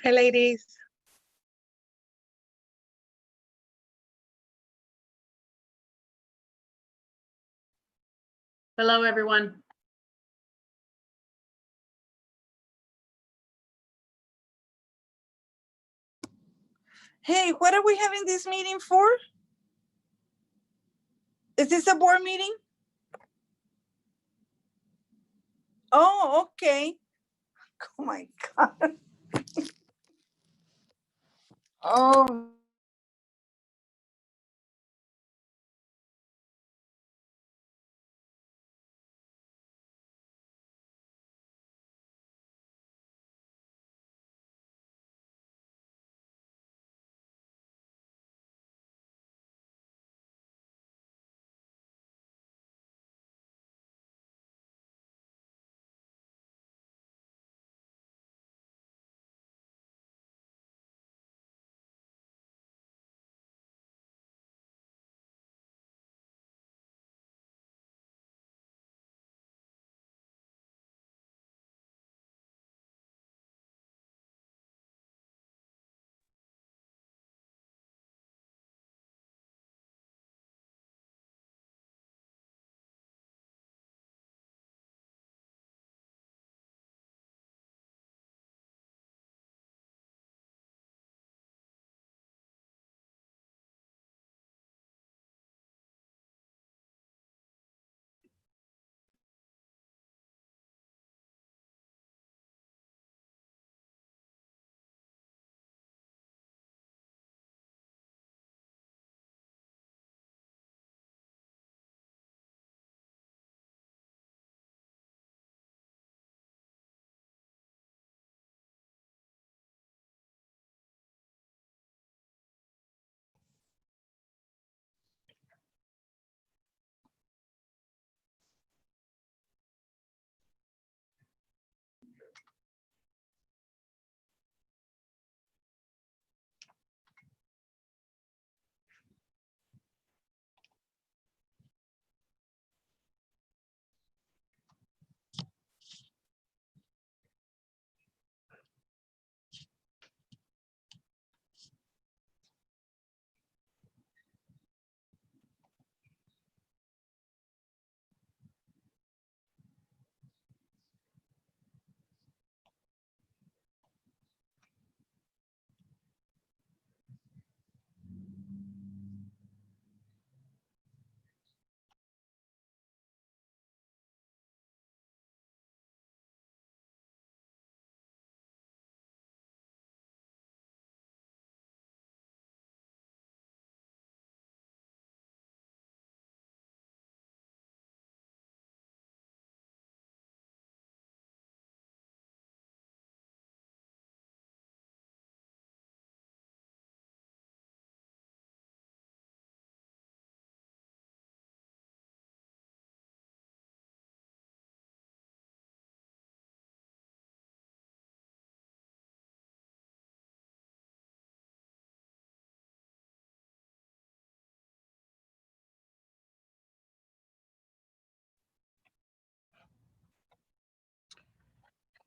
Hi, ladies. Hello, everyone. Hey, what are we having this meeting for? Is this a board meeting? Oh, okay. Oh my God. Oh.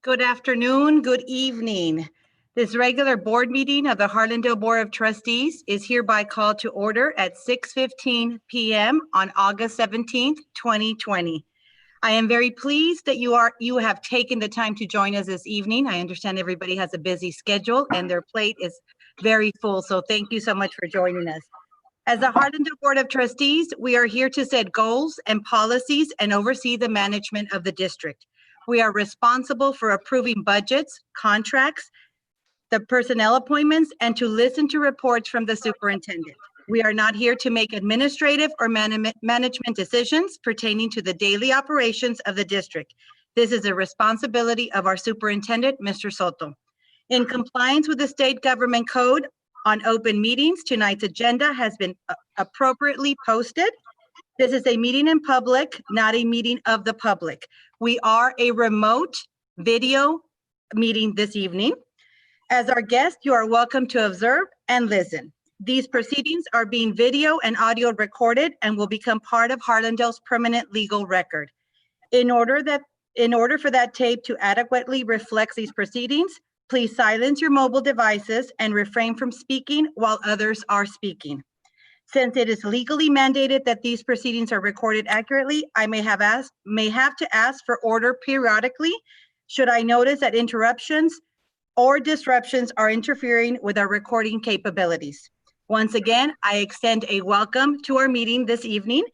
Good afternoon, good evening. This regular board meeting of the Harlandale Board of Trustees is hereby called to order at 6:15 p.m. on August 17th, 2020. I am very pleased that you have taken the time to join us this evening. I understand everybody has a busy schedule and their plate is very full, so thank you so much for joining us. As the Harlandale Board of Trustees, we are here to set goals and policies and oversee the management of the district. We are responsible for approving budgets, contracts, the personnel appointments, and to listen to reports from the superintendent. We are not here to make administrative or management decisions pertaining to the daily operations of the district. This is a responsibility of our superintendent, Mr. Soto. In compliance with the state government code on open meetings, tonight's agenda has been appropriately posted. This is a meeting in public, not a meeting of the public. We are a remote video meeting this evening. As our guest, you are welcome to observe and listen. These proceedings are being video and audio recorded and will become part of Harlandale's permanent legal record. In order for that tape to adequately reflect these proceedings, Please silence your mobile devices and refrain from speaking while others are speaking. Since it is legally mandated that these proceedings are recorded accurately, I may have to ask for order periodically should I notice that interruptions or disruptions are interfering with our recording capabilities. Once again, I extend a welcome to our meeting this evening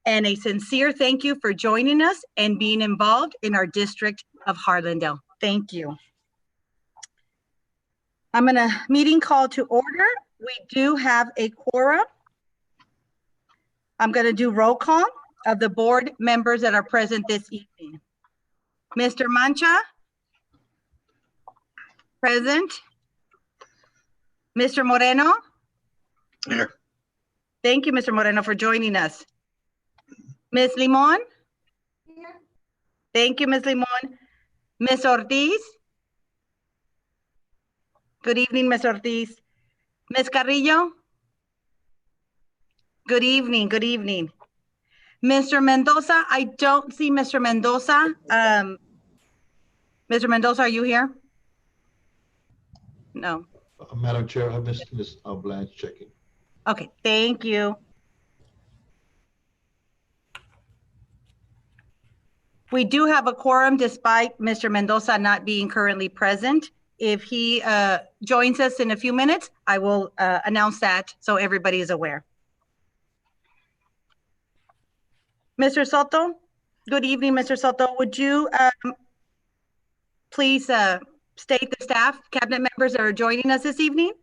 and a sincere thank you for joining us and being involved in our District of Harlandale. Thank you. I'm going to meeting call to order. We do have a quorum. I'm going to do roll call of the board members that are present this evening. Mr. Mancha? Present. Mr. Moreno? Here. Thank you, Mr. Moreno, for joining us. Ms. Limon? Here. Thank you, Ms. Limon. Ms. Ortiz? Good evening, Ms. Ortiz. Ms. Carrillo? Good evening, good evening. Mr. Mendoza, I don't see Mr. Mendoza. Mr. Mendoza, are you here? No. Madam Chair, I missed Ms. Blanche checking. Okay, thank you. We do have a quorum despite Mr. Mendoza not being currently present. If he joins us in a few minutes, I will announce that so everybody is aware. Mr. Soto, good evening, Mr. Soto. Would you please state the staff, cabinet members that are joining us this evening?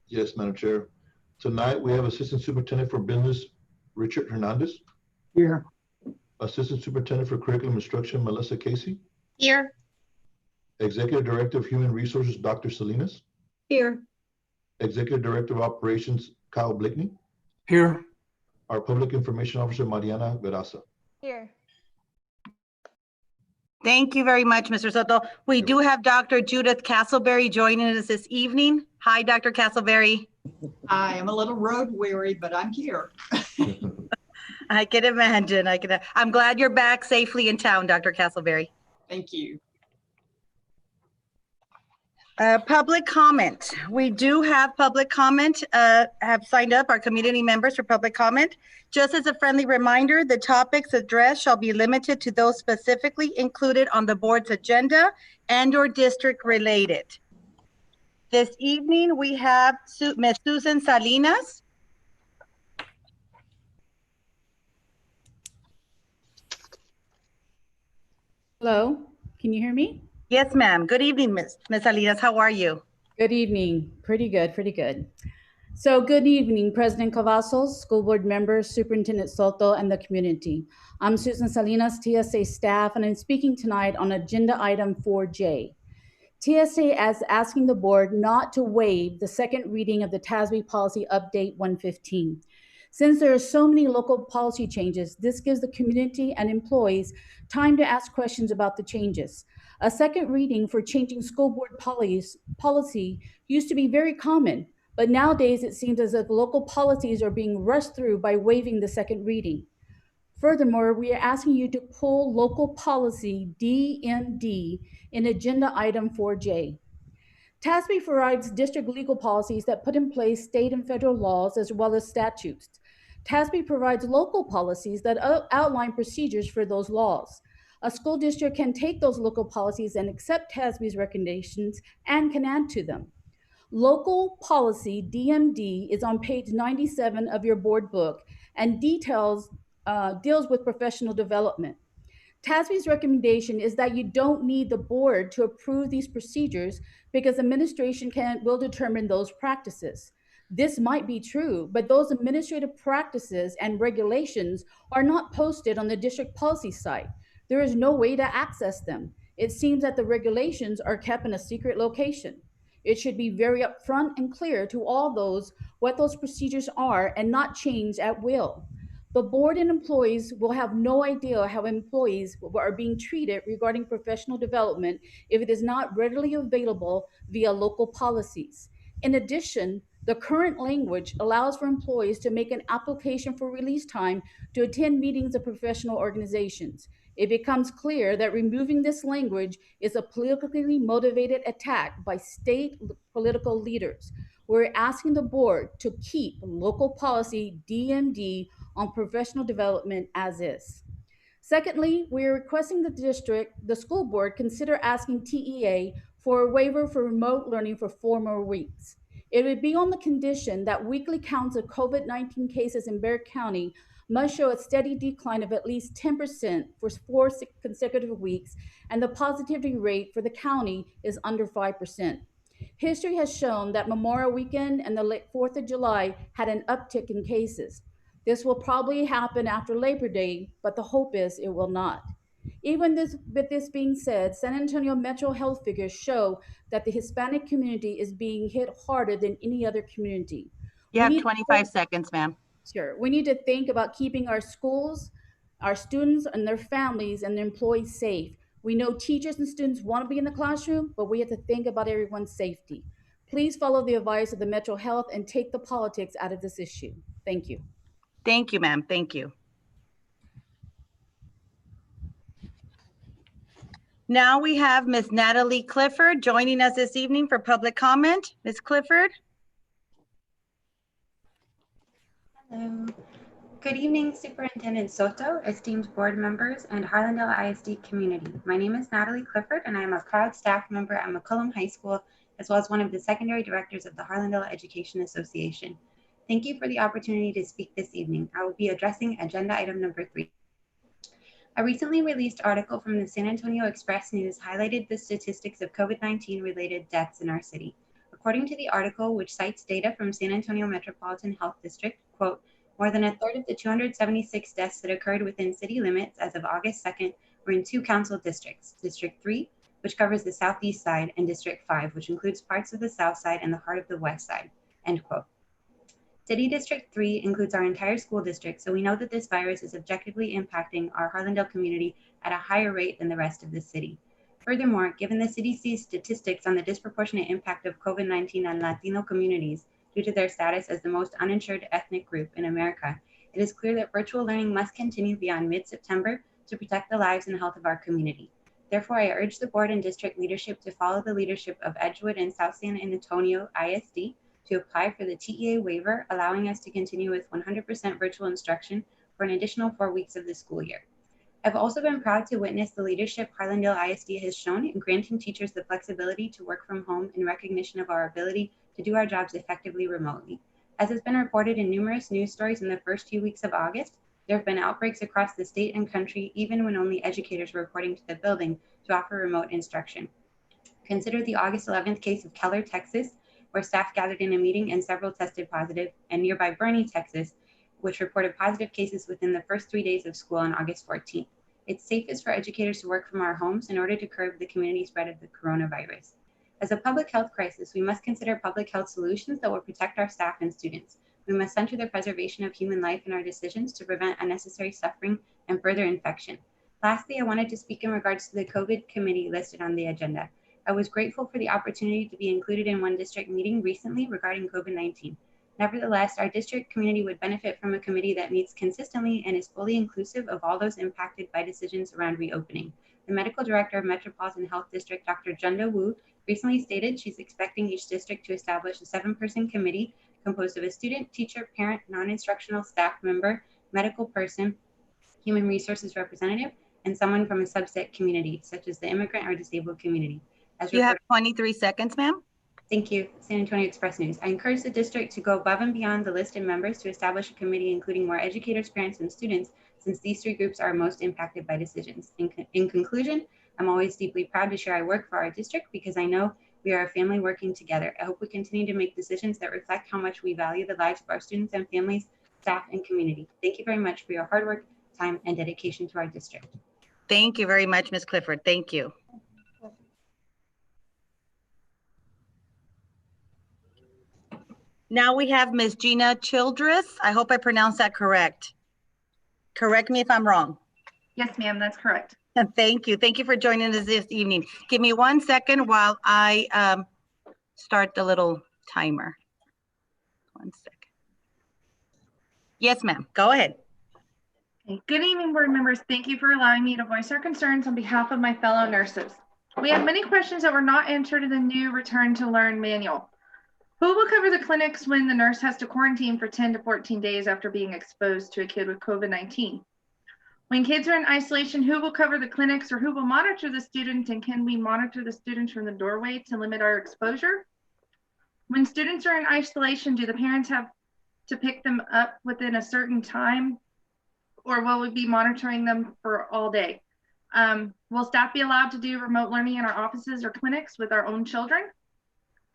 Yes, Madam Chair. Tonight, we have Assistant Superintendent for Business, Richard Hernandez. Here. Assistant Superintendent for Curriculum Instruction, Melissa Casey. Here. Executive Director of Human Resources, Dr. Salinas. Here. Executive Director of Operations, Kyle Blakeney. Here. Our Public Information Officer, Mariana Veraza. Here. Thank you very much, Mr. Soto. We do have Dr. Judith Castleberry joining us this evening. Hi, Dr. Castleberry. I am a little road weary, but I'm here. I can imagine. I'm glad you're back safely in town, Dr. Castleberry. Thank you. Public comment. We do have public comment, have signed up our community members for public comment. Just as a friendly reminder, the topics addressed shall be limited to those specifically included on the board's agenda and or district related. This evening, we have Ms. Susan Salinas. Hello, can you hear me? Yes, ma'am. Good evening, Ms. Salinas. How are you? Good evening. Pretty good, pretty good. So good evening, President Cavazos, school board members, Superintendent Soto, and the community. I'm Susan Salinas, TSA staff, and I'm speaking tonight on agenda item 4J. TSA is asking the board not to waive the second reading of the TASB Policy Update 115. Since there are so many local policy changes, this gives the community and employees time to ask questions about the changes. A second reading for changing school board policy used to be very common, but nowadays it seems as if local policies are being rushed through by waiving the second reading. Furthermore, we are asking you to pull local policy DMD in agenda item 4J. TASB provides district legal policies that put in place state and federal laws as well as statutes. TASB provides local policies that outline procedures for those laws. A school district can take those local policies and accept TASB's recommendations and can add to them. Local policy DMD is on page 97 of your board book and deals with professional development. TASB's recommendation is that you don't need the board to approve these procedures because administration will determine those practices. This might be true, but those administrative practices and regulations are not posted on the district policy site. There is no way to access them. It seems that the regulations are kept in a secret location. It should be very upfront and clear to all those what those procedures are and not changed at will. The board and employees will have no idea how employees are being treated regarding professional development if it is not readily available via local policies. In addition, the current language allows for employees to make an application for release time to attend meetings of professional organizations. It becomes clear that removing this language is a politically motivated attack by state political leaders. We're asking the board to keep local policy DMD on professional development as is. Secondly, we are requesting the school board consider asking TEA for a waiver for remote learning for 4 more weeks. It would be on the condition that weekly counts of COVID-19 cases in Bexar County must show a steady decline of at least 10% for 4 consecutive weeks, and the positivity rate for the county is under 5%. History has shown that Memorial Weekend and the late 4th of July had an uptick in cases. This will probably happen after Labor Day, but the hope is it will not. With this being said, San Antonio Metro Health figures show that the Hispanic community is being hit harder than any other community. You have 25 seconds, ma'am. Sure. We need to think about keeping our schools, our students and their families and their employees safe. We know teachers and students want to be in the classroom, but we have to think about everyone's safety. Please follow the advice of the Metro Health and take the politics out of this issue. Thank you. Thank you, ma'am. Thank you. Now we have Ms. Natalie Clifford joining us this evening for public comment. Ms. Clifford. Hello. Good evening, Superintendent Soto, esteemed board members, and Harlandale ISD community. My name is Natalie Clifford, and I am a proud staff member at McCollum High School, as well as one of the secondary directors of the Harlandale Education Association. Thank you for the opportunity to speak this evening. I will be addressing agenda item number 3. A recently released article from the San Antonio Express News highlighted the statistics of COVID-19 related deaths in our city. According to the article, which cites data from San Antonio Metropolitan Health District, quote, more than a third of the 276 deaths that occurred within city limits as of August 2nd were in 2 council districts, District 3, which covers the southeast side, and District 5, which includes parts of the south side and the heart of the west side, end quote. City District 3 includes our entire school district, so we know that this virus is objectively impacting our Harlandale community at a higher rate than the rest of the city. Furthermore, given the CDC's statistics on the disproportionate impact of COVID-19 on Latino communities due to their status as the most uninsured ethnic group in America, it is clear that virtual learning must continue beyond mid-September to protect the lives and health of our community. Therefore, I urge the board and district leadership to follow the leadership of Edgewood and South San Antonio ISD to apply for the TEA waiver, allowing us to continue with 100% virtual instruction for an additional 4 weeks of the school year. I've also been proud to witness the leadership Harlandale ISD has shown in granting teachers the flexibility to work from home in recognition of our ability to do our jobs effectively remotely. As has been reported in numerous news stories in the first few weeks of August, there have been outbreaks across the state and country, even when only educators were reporting to the building to offer remote instruction. Consider the August 11th case of Keller, Texas, where staff gathered in a meeting and several tested positive, and nearby Bernie, Texas, which reported positive cases within the first 3 days of school on August 14th. It's safest for educators to work from our homes in order to curb the community spread of the coronavirus. As a public health crisis, we must consider public health solutions that will protect our staff and students. We must center the preservation of human life in our decisions to prevent unnecessary suffering and further infection. Lastly, I wanted to speak in regards to the COVID committee listed on the agenda. I was grateful for the opportunity to be included in one district meeting recently regarding COVID-19. Nevertheless, our district community would benefit from a committee that meets consistently and is fully inclusive of all those impacted by decisions around reopening. The medical director of Metropolitan Health District, Dr. Junda Wu, recently stated she's expecting each district to establish a 7-person committee composed of a student, teacher, parent, non-instructional staff member, medical person, human resources representative, and someone from a subset community, such as the immigrant or disabled community. You have 23 seconds, ma'am. Thank you, San Antonio Express News. I encourage the district to go above and beyond the listed members to establish a committee including more educators, parents, and students, since these 3 groups are most impacted by decisions. In conclusion, I'm always deeply proud to share I work for our district because I know we are a family working together. I hope we continue to make decisions that reflect how much we value the lives of our students and families, staff, and community. Thank you very much for your hard work, time, and dedication to our district. Thank you very much, Ms. Clifford. Thank you. Now we have Ms. Gina Childress. I hope I pronounced that correct. Correct me if I'm wrong. Yes, ma'am, that's correct. Thank you. Thank you for joining us this evening. Give me 1 second while I start the little timer. 1 second. Yes, ma'am. Go ahead. Okay. Good evening, board members. Thank you for allowing me to voice our concerns on behalf of my fellow nurses. We have many questions that were not answered in the new Return to Learn manual. Who will cover the clinics when the nurse has to quarantine for 10 to 14 days after being exposed to a kid with COVID-19? When kids are in isolation, who will cover the clinics or who will monitor the students, and can we monitor the students from the doorway to limit our exposure? When students are in isolation, do the parents have to pick them up within a certain time, or will we be monitoring them for all day? Will staff be allowed to do remote learning in our offices or clinics with our own children?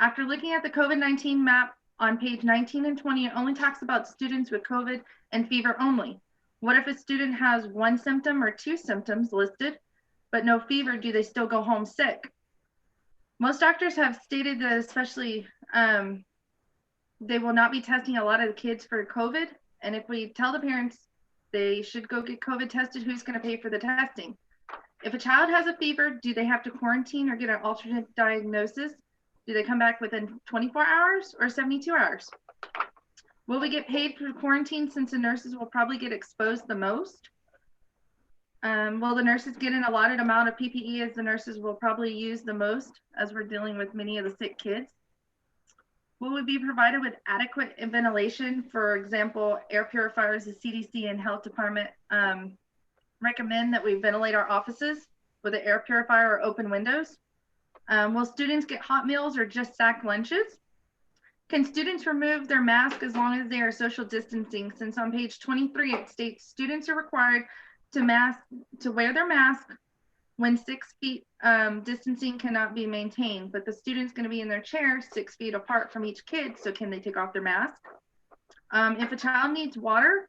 After looking at the COVID-19 map on page 19 and 20, it only talks about students with COVID and fever only. What if a student has one symptom or two symptoms listed, but no fever? Do they still go home sick? Most doctors have stated that especially they will not be testing a lot of the kids for COVID. And if we tell the parents they should go get COVID tested, who's going to pay for the testing? If a child has a fever, do they have to quarantine or get an alternate diagnosis? Do they come back within 24 hours or 72 hours? Will we get paid for quarantine since the nurses will probably get exposed the most? Will the nurses get an allotted amount of PPE as the nurses will probably use the most as we're dealing with many of the sick kids? Will we be provided with adequate ventilation? For example, air purifiers, the CDC and health department recommend that we ventilate our offices with an air purifier or open windows. Will students get hot meals or just sack lunches? Can students remove their mask as long as they are social distancing? Since on page 23, it states students are required to wear their mask when 6 feet distancing cannot be maintained, but the student's going to be in their chair 6 feet apart from each kid. So can they take off their mask? If a child needs water,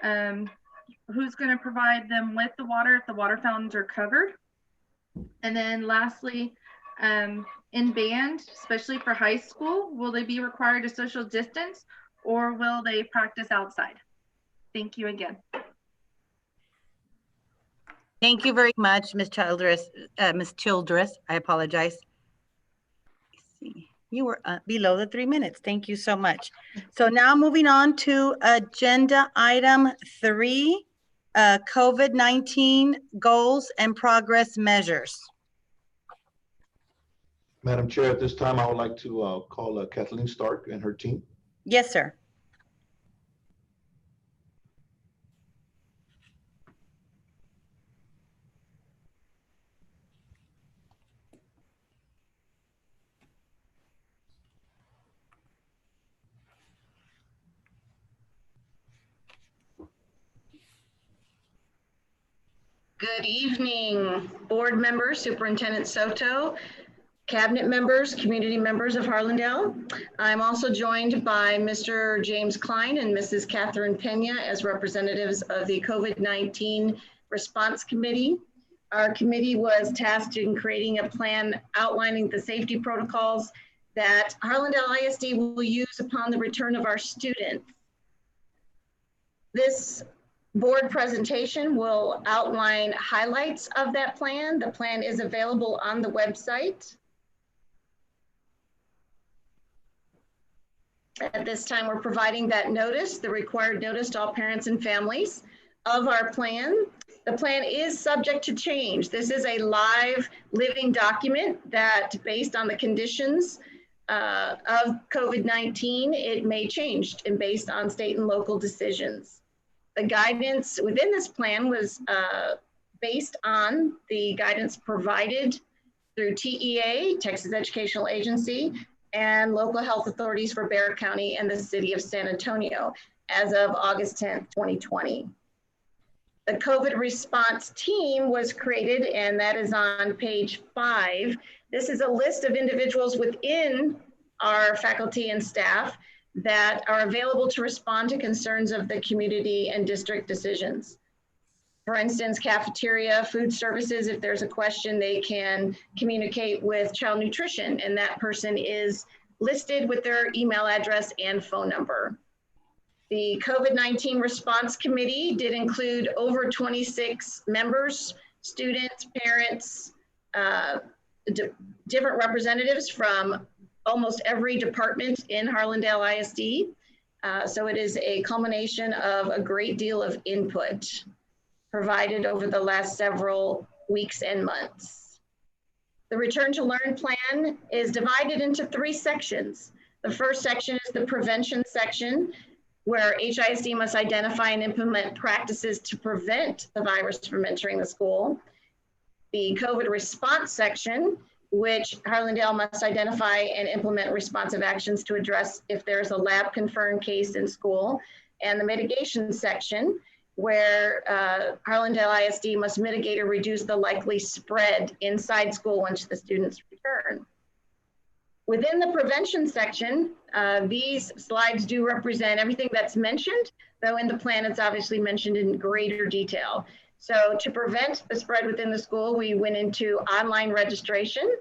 who's going to provide them with the water if the water fountains are covered? And then lastly, in band, especially for high school, will they be required to social distance or will they practice outside? Thank you again. Thank you very much, Ms. Childress. Ms. Childress, I apologize. Let's see. You were below the 3 minutes. Thank you so much. So now moving on to agenda item 3, COVID-19 goals and progress measures. Madam Chair, at this time, I would like to call Kathleen Stark and her team. Yes, sir. Good evening, board members, Superintendent Soto, cabinet members, community members of Harlandale. I'm also joined by Mr. James Klein and Mrs. Catherine Pena as representatives of the COVID-19 Response Committee. Our committee was tasked in creating a plan outlining the safety protocols that Harlandale ISD will use upon the return of our students. This board presentation will outline highlights of that plan. The plan is available on the website. At this time, we're providing that notice, the required notice to all parents and families of our plan. The plan is subject to change. This is a live living document that, based on the conditions of COVID-19, it may change and based on state and local decisions. The guidance within this plan was based on the guidance provided through TEA, Texas Educational Agency, and local health authorities for Bexar County and the city of San Antonio as of August 10th, 2020. The COVID response team was created, and that is on page 5. This is a list of individuals within our faculty and staff that are available to respond to concerns of the community and district decisions. For instance, cafeteria, food services, if there's a question, they can communicate with child nutrition, and that person is listed with their email address and phone number. The COVID-19 Response Committee did include over 26 members, students, parents, different representatives from almost every department in Harlandale ISD. So it is a culmination of a great deal of input provided over the last several weeks and months. The Return to Learn plan is divided into 3 sections. The first section is the prevention section, where HISD must identify and implement practices to prevent the virus from entering the school. The COVID response section, which Harlandale must identify and implement responsive actions to address if there's a lab confirmed case in school. And the mitigation section, where Harlandale ISD must mitigate or reduce the likely spread inside school once the students return. Within the prevention section, these slides do represent everything that's mentioned, though in the plan it's obviously mentioned in greater detail. So to prevent the spread within the school, we went into online registration.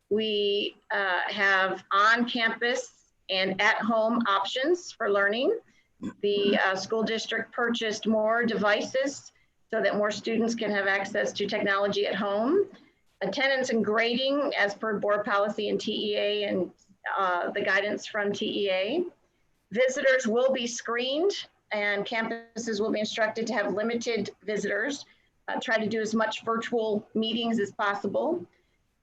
We have on-campus and at-home options for learning. The school district purchased more devices so that more students can have access to technology at home. Attendance and grading as per board policy and TEA and the guidance from TEA. Visitors will be screened and campuses will be instructed to have limited visitors. Try to do as much virtual meetings as possible.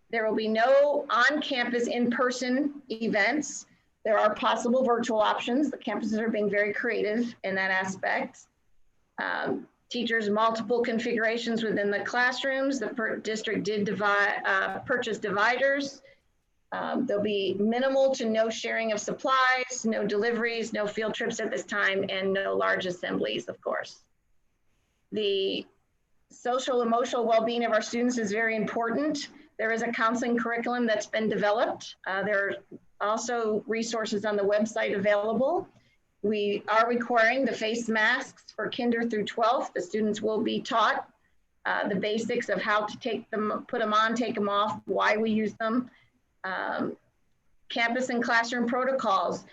There will be no on-campus in-person events. There are possible virtual options. The campuses are being very creative in that aspect. Teachers, multiple configurations within the classrooms. The district did purchase dividers. There'll be minimal to no sharing of supplies, no deliveries, no field trips at this time, and no large assemblies, of course. The social emotional well-being of our students is very important. There is a counseling curriculum that's been developed. There are also resources on the website available. We are requiring the face masks for kinder through 12th. The students will be taught the basics of how to take them, put them on, take them off, why we use them. Campus and classroom protocols.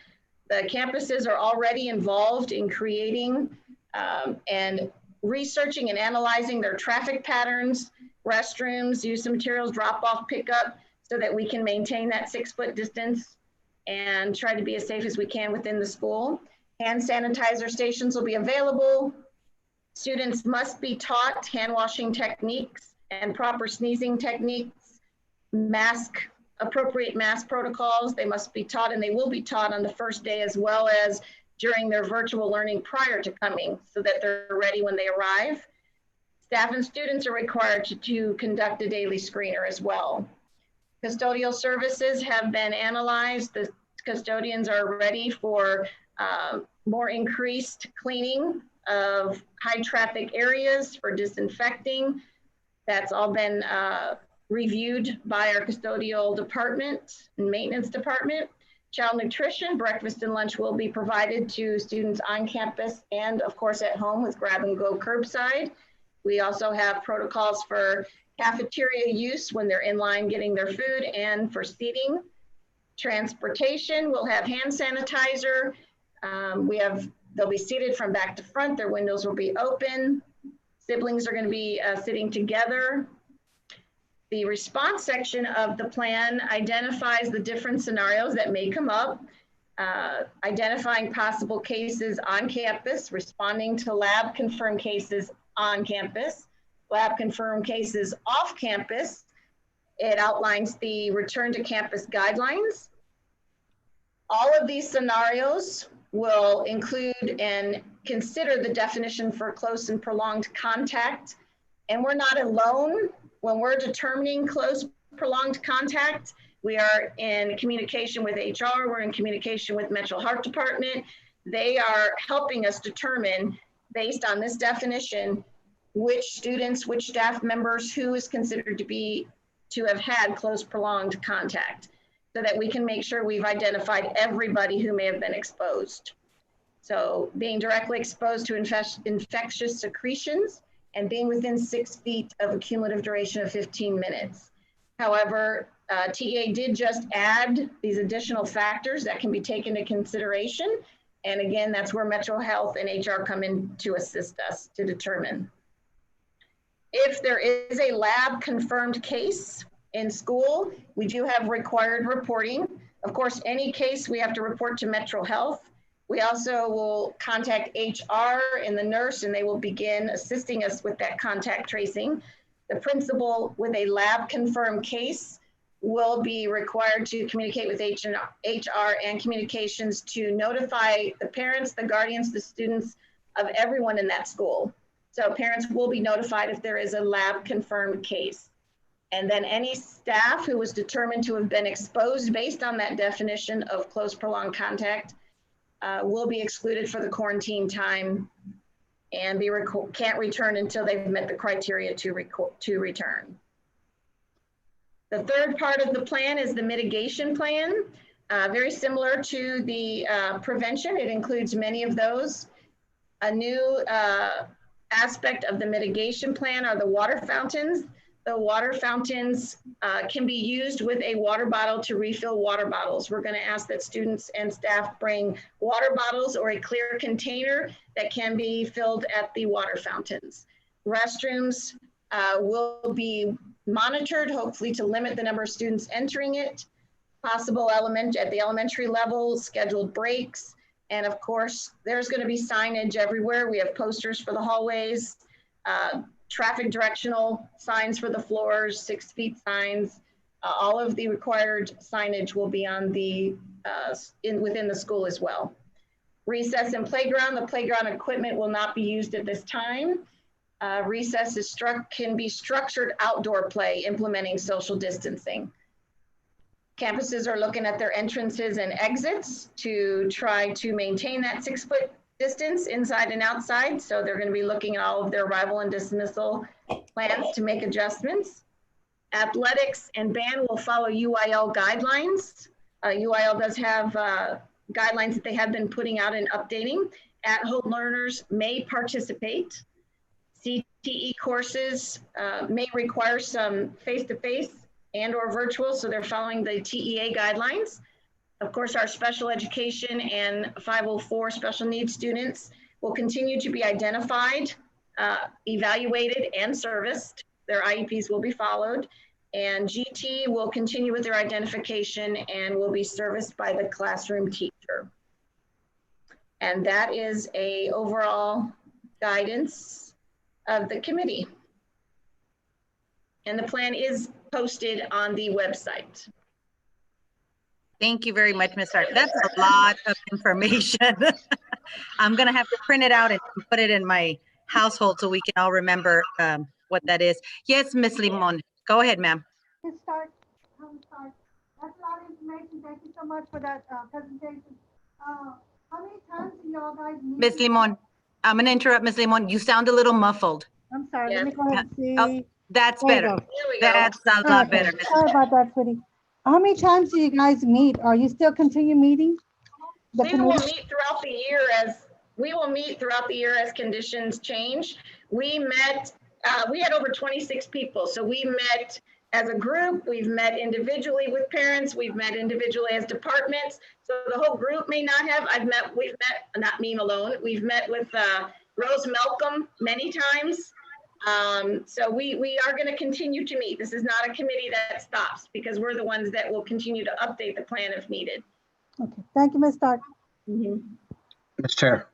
The campuses are already involved in creating and researching and analyzing their traffic patterns, restrooms, use of materials, drop off, pickup, so that we can maintain that 6-foot distance and try to be as safe as we can within the school. Hand sanitizer stations will be available. Students must be taught hand washing techniques and proper sneezing techniques, appropriate mask protocols. They must be taught, and they will be taught on the first day as well as during their virtual learning prior to coming, so that they're ready when they arrive. Staff and students are required to conduct a daily screener as well. Custodial services have been analyzed. The custodians are ready for more increased cleaning of high traffic areas for disinfecting. That's all been reviewed by our custodial department and maintenance department. Child nutrition, breakfast and lunch will be provided to students on campus and of course at home with grab and go curbside. We also have protocols for cafeteria use when they're in line getting their food and for seating. Transportation, we'll have hand sanitizer. They'll be seated from back to front. Their windows will be open. Siblings are going to be sitting together. The response section of the plan identifies the different scenarios that may come up, identifying possible cases on campus, responding to lab confirmed cases on campus, lab confirmed cases off campus. It outlines the return to campus guidelines. All of these scenarios will include and consider the definition for close and prolonged contact. And we're not alone when we're determining close prolonged contact. We are in communication with HR, we're in communication with mental health department. They are helping us determine, based on this definition, which students, which staff members, who is considered to have had close prolonged contact, so that we can make sure we've identified everybody who may have been exposed. So being directly exposed to infectious secretions and being within 6 feet of a cumulative duration of 15 minutes. However, TA did just add these additional factors that can be taken into consideration. And again, that's where Metro Health and HR come in to assist us to determine. If there is a lab confirmed case in school, we do have required reporting. Of course, any case we have to report to Metro Health. We also will contact HR and the nurse, and they will begin assisting us with that contact tracing. The principal with a lab confirmed case will be required to communicate with HR and communications to notify the parents, the guardians, the students of everyone in that school. So parents will be notified if there is a lab confirmed case. And then any staff who was determined to have been exposed based on that definition of close prolonged contact will be excluded for the quarantine time and can't return until they've met the criteria to return. The third part of the plan is the mitigation plan. Very similar to the prevention. It includes many of those. A new aspect of the mitigation plan are the water fountains. The water fountains can be used with a water bottle to refill water bottles. We're going to ask that students and staff bring water bottles or a clear container that can be filled at the water fountains. Restrooms will be monitored, hopefully to limit the number of students entering it. Possible at the elementary level, scheduled breaks. And of course, there's going to be signage everywhere. We have posters for the hallways, traffic directional signs for the floors, 6 feet signs. All of the required signage will be on the within the school as well. Recess and playground. The playground equipment will not be used at this time. Recess can be structured outdoor play, implementing social distancing. Campuses are looking at their entrances and exits to try to maintain that 6 foot distance inside and outside. So they're going to be looking at all of their arrival and dismissal plans to make adjustments. Athletics and band will follow UIL guidelines. UIL does have guidelines that they have been putting out and updating. At-home learners may participate. CTE courses may require some face-to-face and or virtual, so they're following the TEA guidelines. Of course, our special education and 504 special needs students will continue to be identified, evaluated, and serviced. Their IEPs will be followed. And GT will continue with their identification and will be serviced by the classroom teacher. And that is a overall guidance of the committee. And the plan is posted on the website. Thank you very much, Ms. Hart. That's a lot of information. I'm going to have to print it out and put it in my household so we can all remember what that is. Yes, Ms. Limon. Go ahead, ma'am. Let's start. That's a lot of information. Thank you so much for that presentation. How many times do y'all guys meet? Ms. Limon, I'm going to interrupt, Ms. Limon. You sound a little muffled. I'm sorry. Yes. Let me go ahead and see. Oh, that's There you better. go. There we go. That's a lot Okay. better. Sorry about that, sweetie. How many times do you guys meet? Are you still continue meeting? The We will committee? meet throughout the year as conditions change. We met, we had over 26 people. So we met as a group, we've met individually with parents, we've met individually as departments. So the whole group may not have, we've met, not me alone, we've met with Rose Malcolm many times. So we are going to continue to meet. This is not a committee that stops because we're the ones that will continue to update the plan if needed. Okay. Thank you, Ms. Stark. Ms. Chair.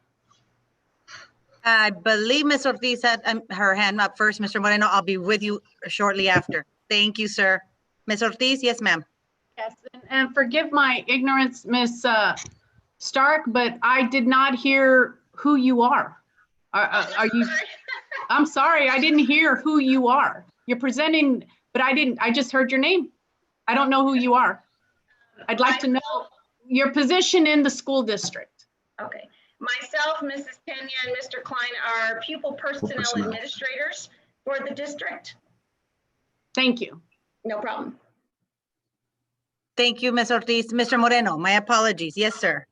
I believe Ms. Ortiz had her hand up first. Mr. Moreno, I'll be with you shortly after. Thank you, sir. Ms. Ortiz, yes, ma'am. Yes, and forgive my ignorance, Ms. Stark, but I did not hear who you are. Are you? I'm sorry, I didn't hear who you are. You're presenting, but I just heard your name. I don't know who you are. I'd like to know your position in the school district. Okay. Myself, Mrs. Pena, and Mr. Klein are pupil personnel administrators for the district. Thank you. No problem. Thank you, Ms. Ortiz. Mr. Moreno, my apologies. Yes, sir.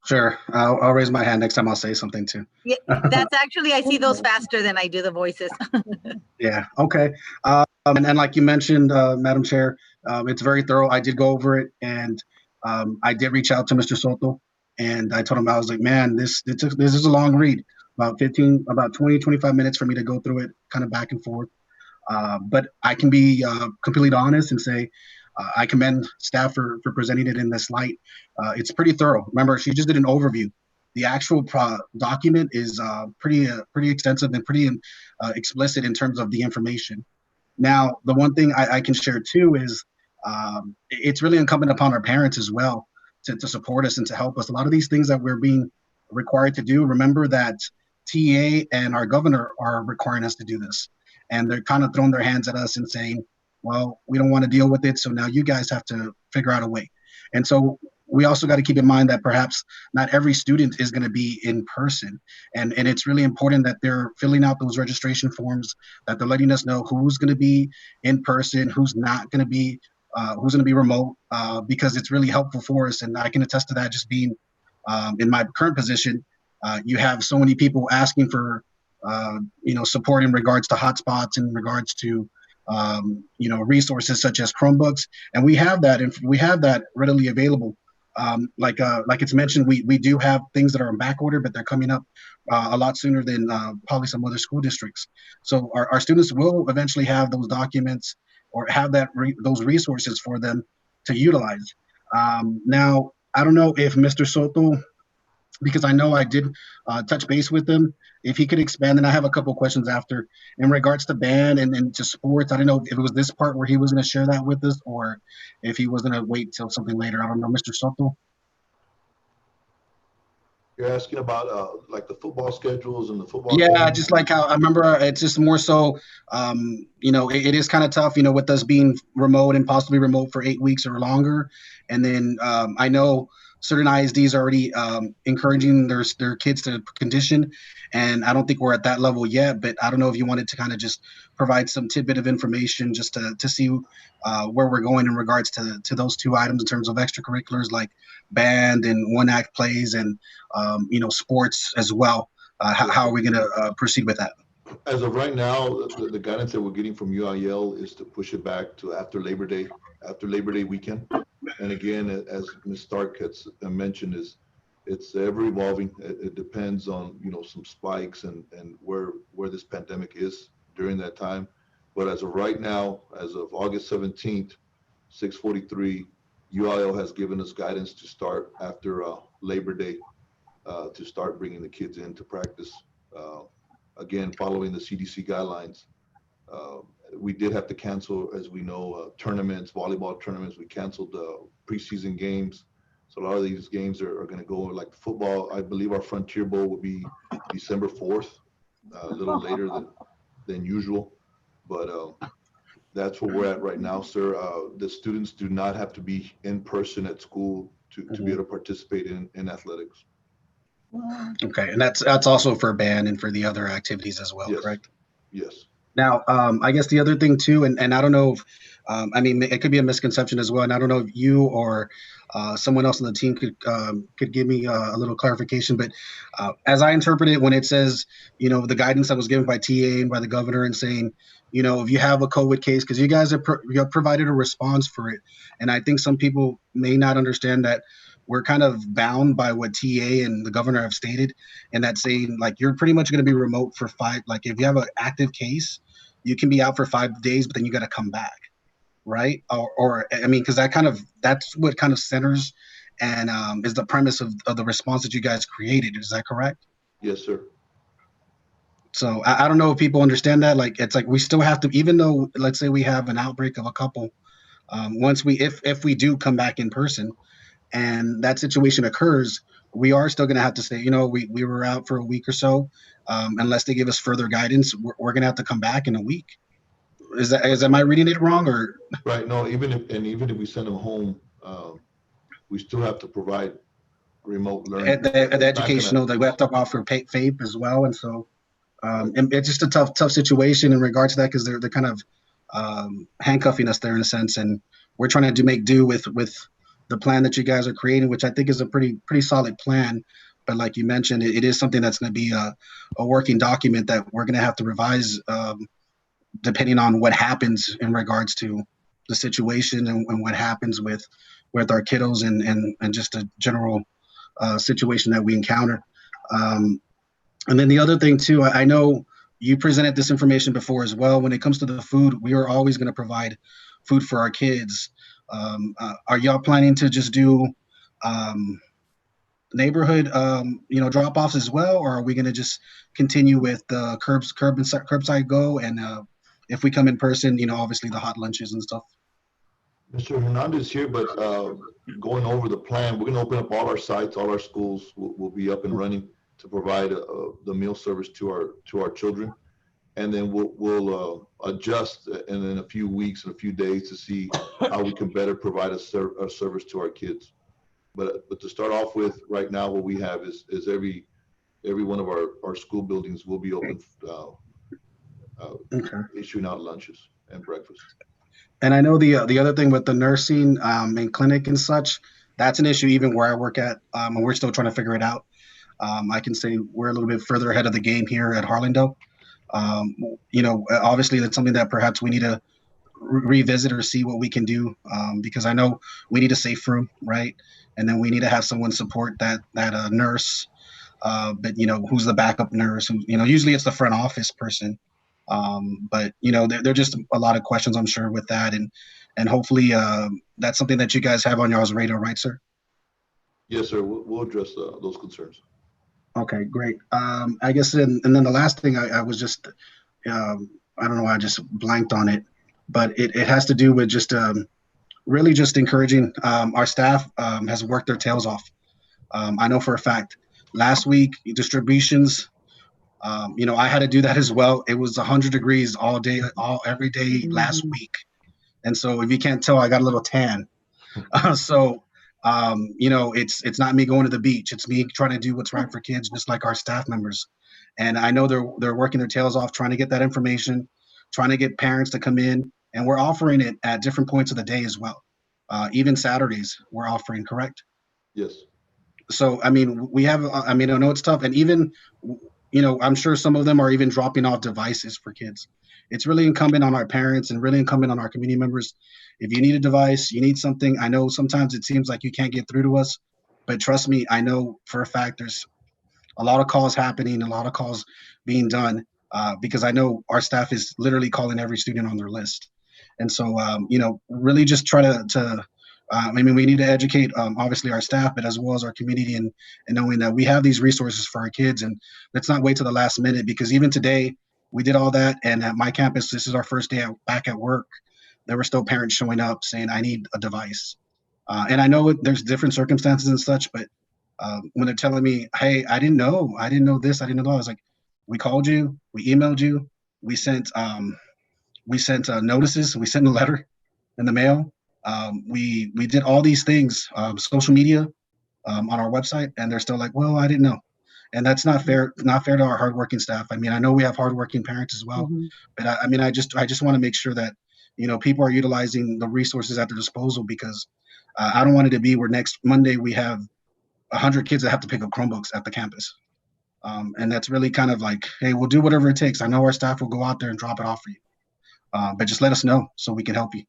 Sure. I'll raise my hand next time. I'll say something too. Yeah, that's actually, I see those faster than I do the voices. Yeah. Okay. And then, like you mentioned, Madam Chair, it's very thorough. I did go over it, and I did reach out to Mr. Soto, and I told him, I was like, man, this is a long read, about 20, 25 minutes for me to go through it, kind of back and forth. But I can be completely honest and say I commend staff for presenting it in this light. It's pretty thorough. Remember, she just did an overview the actual document is pretty extensive and pretty explicit in terms of the information. Now, the one thing I can share too is it's really incumbent upon our parents as well to support us and to help us. A lot of these things that we're being required to do, remember that TA and our governor are requiring us to do this. And they're kind of throwing their hands at us and saying, well, we don't want to deal with it, so now you guys have to figure out a way. And so we also got to keep in mind that perhaps not every student is going to be in person. And it's really important that they're filling out those registration forms, that they're letting us know who's going to be in person, who's not going to be, who's going to be remote, because it's really helpful for us. And I can attest to that just being in my current position. You have so many people asking for, support in regards to hotspots, in regards to, resources such as Chromebooks, and we have that readily available. Like it's mentioned, we do have things that are in back order, but they're coming up a lot sooner than probably some other school districts. So our students will eventually have those documents or have those resources for them to utilize. Now, I don't know if Mr. Soto, because I know I did touch base with him, if he could expand, and I have a couple of questions after in regards to band and to sports. I don't know if it was this part where he was going to share that with us or if he was going to wait till something later. I don't know, Mr. Soto. You're asking about like the football schedules and the football. Yeah, games? just like how I remember, it's just more so, it is kind of tough, with us being remote and possibly remote for 8 weeks or longer. And then I know certain ISDs are already encouraging their kids to condition, and I don't think we're at that level yet. But I don't know if you wanted to kind of just provide some tidbit of information just to see where we're going in regards to those two items in terms of extracurriculars like band and one act plays and sports as well. How are we going to proceed with that? As of right now, the guidance that we're getting from UIL is to push it back to after Labor Day weekend. And again, as Ms. Stark has mentioned, it's ever evolving. It depends on some spikes and where this pandemic is during that time. But as of right now, as of August 17th, 6:43, UIL has given us guidance to start after Labor Day, to start bringing the kids in to practice. Again, following the CDC guidelines. We did have to cancel, as we know, tournaments, volleyball tournaments. We canceled preseason games. So a lot of these games are going to go like football. I believe our Frontier Bowl will be December 4th, a little later than usual. But that's where we're at right now, sir. The students do not have to be in person at school to be able to participate in athletics. Okay, and that's also for band and for the other activities as well, Yes. correct? Yes. Now, I guess the other thing too, and I don't know if, it could be a misconception as well, and I don't know if you or someone else on the team could give me a little clarification, but as I interpret it, when it says, the guidance that was given by TA and by the governor and saying, if you have a COVID case, because you guys have provided a response for it, and I think some people may not understand that we're kind of bound by what TA and the governor have stated, and that's saying like you're pretty much going to be remote for like if you have an active case, you can be out for 5 days, but then you got to come back, right? Or because that's what kind of centers and is the premise of the response that you guys created. Is that correct? Yes, sir. So I don't know if people understand that. Like it's like we still have to, even though let's say we have an outbreak of a couple, once if we do come back in person, and that situation occurs, we are still going to have to say, we were out for a week or so, unless they give us further guidance. We're going to have to come back in a week. Am I reading it wrong or? Right. No. Even if we send them home, we still have to provide remote learning. The educational that we have to offer FAPE as well, and so and it's just a tough situation in regards to that because they're kind of handcuffing us there in a sense, and we're trying to make do with the plan that you guys are creating, which I think is a pretty solid plan. But like you mentioned, it is something that's going to be a working document that we're going to have to revise depending on what happens in regards to the situation and what happens with our kiddos and just a general situation that we encounter. And then the other thing too, I know you presented this information before as well. When it comes to the food, we are always going to provide food for our kids. Are y'all planning to just do neighborhood, drop-offs as well, or are we going to just continue with the curbside go? And if we come in person, obviously the hot lunches and stuff. Mr. Hernandez here, but going over the plan, we're going to open up all our sites, all our schools will be up and running to provide the meal service to our children, and then we'll adjust in a few weeks and a few days to see how we can better provide a service to our kids. But to start off with, right now, what we have is every one of our school buildings will be open, issuing out lunches and breakfast. And I know the other thing with the nursing and clinic and such, that's an issue even where I work at, and we're still trying to figure it out. I can say we're a little bit further ahead of the game here at Harlandale. Obviously that's something that perhaps we need to revisit or see what we can do, because I know we need a safe room, right? And then we need to have someone support that nurse, but who's the backup nurse? Usually it's the front office person. But there are just a lot of questions, I'm sure, with that, and hopefully that's something that you guys have on y'all's radar, right, sir? Yes, sir. We'll address those concerns. Okay, great. I guess, and then the last thing I was just, I don't know, I just blanked on it, but it has to do with just really just encouraging our staff has worked their tails off. I know for a fact, last week, distributions, I had to do that as well. It was 100 degrees all day, every day last week. And so if you can't tell, I got a little tan. It's not me going to the beach. It's me trying to do what's right for kids, just like our staff members. And I know they're working their tails off, trying to get that information, trying to get parents to come in, and we're offering it at different points of the day as well. Even Saturdays we're offering, correct? Yes. So, I mean, I know it's tough. And even, I'm sure some of them are even dropping off devices for kids. It's really incumbent on our parents and really incumbent on our community members. If you need a device, you need something. I know sometimes it seems like you can't get through to us, but trust me, I know for a fact there's a lot of calls happening, a lot of calls being done, because I know our staff is literally calling every student on their list. And so, really just try to we need to educate, obviously, our staff, but as well as our community, and knowing that we have these resources for our kids. And let's not wait till the last minute, because even today, we did all that. And at my campus, this is our first day back at work. There were still parents showing up saying, I need a device. And I know there's different circumstances and such, but when they're telling me, hey, I didn't know this, I didn't know that, I was like, we called you, we emailed you, we sent notices, we sent a letter in the mail. We did all these things, social media, on our website, and they're still like, well, I didn't know. And that's not fair to our hardworking staff. I mean, I know we have hardworking parents as well, but I just want to make sure that, people are utilizing the resources at their disposal, because I don't want it to be where next Monday we have 100 kids that have to pick up Chromebooks at the campus. And that's really kind of like, hey, we'll do whatever it takes. I know our staff will go out there and drop it off for you, but just let us know so we can help you.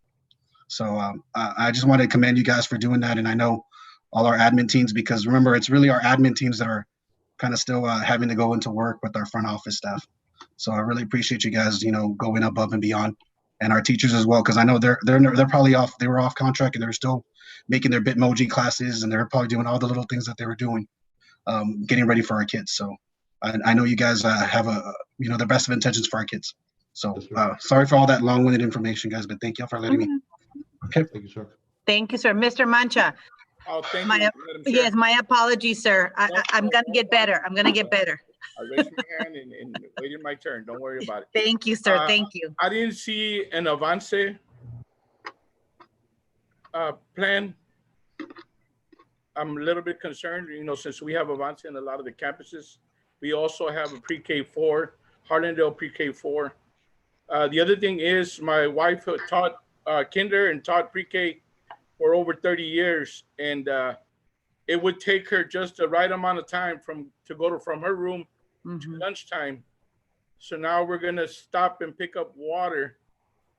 So I just want to commend you guys for doing that. And I know all our admin teams, because remember, it's really our admin teams that are kind of still having to go into work with our front office staff. So I really appreciate you guys, going above and beyond, and our teachers as well, because I know they're probably off. They were off contract, and they're still making their Bitmoji classes, and they're probably doing all the little things that they were doing, getting ready for our kids. So I know you guys have the best of intentions for our kids. So sorry for all that long-winded information, guys, but thank you for letting me. Okay. Thank you, sir. Thank you, sir. Mr. Mancha. Oh, thank you, My, Madam Chair. yes, my apologies, sir. I'm going to get better. I'm going to get better. I raised my hand and waited my turn. Don't worry about it. Thank you, sir. Thank you. I didn't see an avance plan. I'm a little bit concerned, since we have avance in a lot of the campuses. We also have a pre-K4, Harlandale pre-K4. The other thing is, my wife taught kinder and taught pre-K for over 30 years, and it would take her just the right amount of time from her room to lunchtime. So now we're gonna stop and pick up water.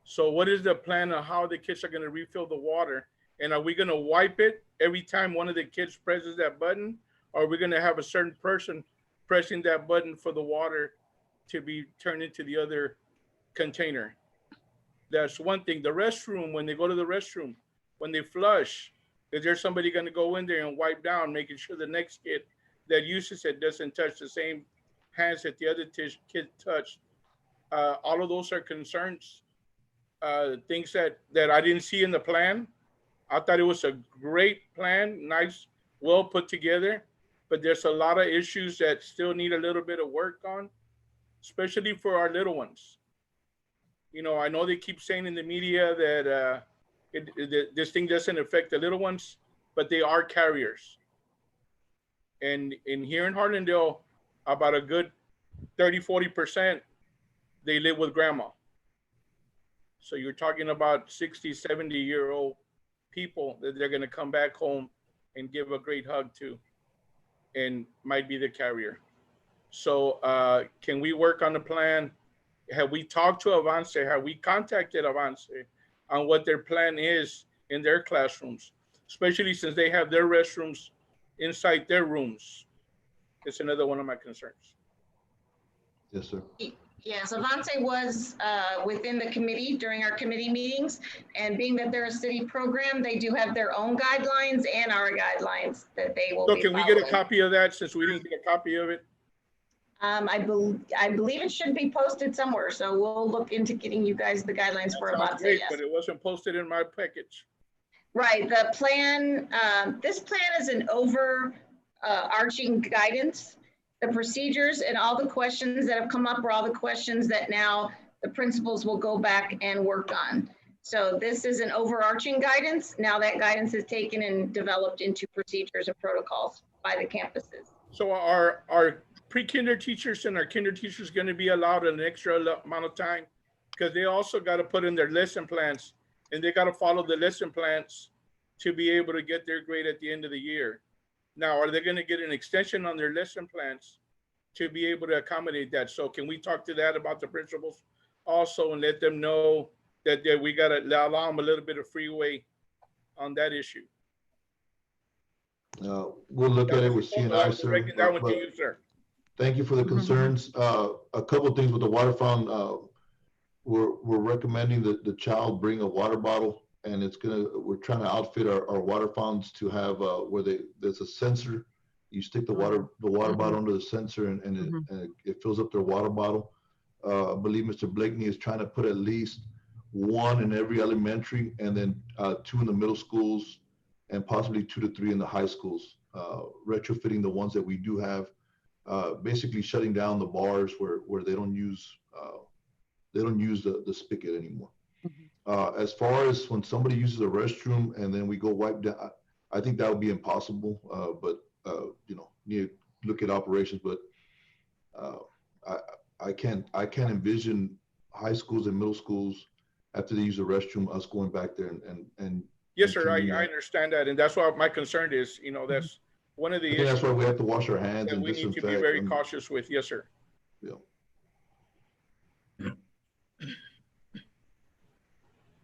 So what is the plan on how the kids are gonna refill the water? And are we gonna wipe it every time one of the kids presses that button? Or are we gonna have a certain person pressing that button for the water to be turned into the other container? That's one thing. The restroom, when they go to the restroom, when they flush, Is there somebody going to go in there and wipe down, making sure the next kid that uses it doesn't touch the same hands that the other kid touched? All of those are concerns, things that I didn't see in the plan. I thought it was a great plan, nice, well put together, but there's a lot of issues that still need a little bit of work on, especially for our little ones. You know, I know they keep saying in the media that this thing doesn't affect the little ones, but they are carriers. And here in Harlandale, about a good 30–40%, they live with grandma. So you're talking about 60, 70-year-old people that they're going to come back home and give a great hug to, and might be the carrier. So can we work on the plan? Have we talked to Avance? Have we contacted Avance on what their plan is in their classrooms, especially since they have their restrooms inside their rooms? It's another one of my concerns. Yes, sir. Yes, Avance was within the committee during our committee meetings, and being that they're a city program, they do have their own guidelines and our guidelines that they will So be can we following. get a copy of that, since we didn't get a copy of it? I believe it should be posted somewhere, so we'll look into getting you guys the guidelines for Sounds Avance. great, Yes. but it wasn't posted in my package. Right, the plan, this plan is an overarching guidance. The procedures and all the questions that have come up are all the questions that now the principals will go back and work on. So this is an overarching guidance. Now that guidance is taken and developed into procedures and protocols by the campuses. So are pre-kinder teachers and our kinder teachers going to be allowed an extra amount of time? Because they also got to put in their lesson plans, and they got to follow the lesson plans to be able to get their grade at the end of the year. Now, are they going to get an extension on their lesson plans to be able to accommodate that? So can we talk to that about the principals also, and let them know that we got to allow them a little bit of freeway on that issue? We'll look at it with CNI, sir. That one to you, sir. Thank you for the concerns. A couple of things with the water fountain. We're recommending that the child bring a water bottle, and we're trying to outfit our water fountains to have where there's a sensor. You stick the water bottle under the sensor, and it fills up their water bottle. I believe Mr. Blakeney is trying to put at least one in every elementary, and then 2 in the middle schools, and possibly 2 to 3 in the high schools. Retrofitting the ones that we do have, basically shutting down the bars where they don't use the spigot anymore. As far as when somebody uses a restroom and then we go wipe down, I think that would be impossible. But you know, need to look at operations. But I can't envision high schools and middle schools after they use the restroom, us going back there and Yes, sir. I understand that, and that's what my concern is. You know, that's one of the issues. That's why we have to wash our hands and we need disinfect. to be very cautious with. Yes, sir. Yeah.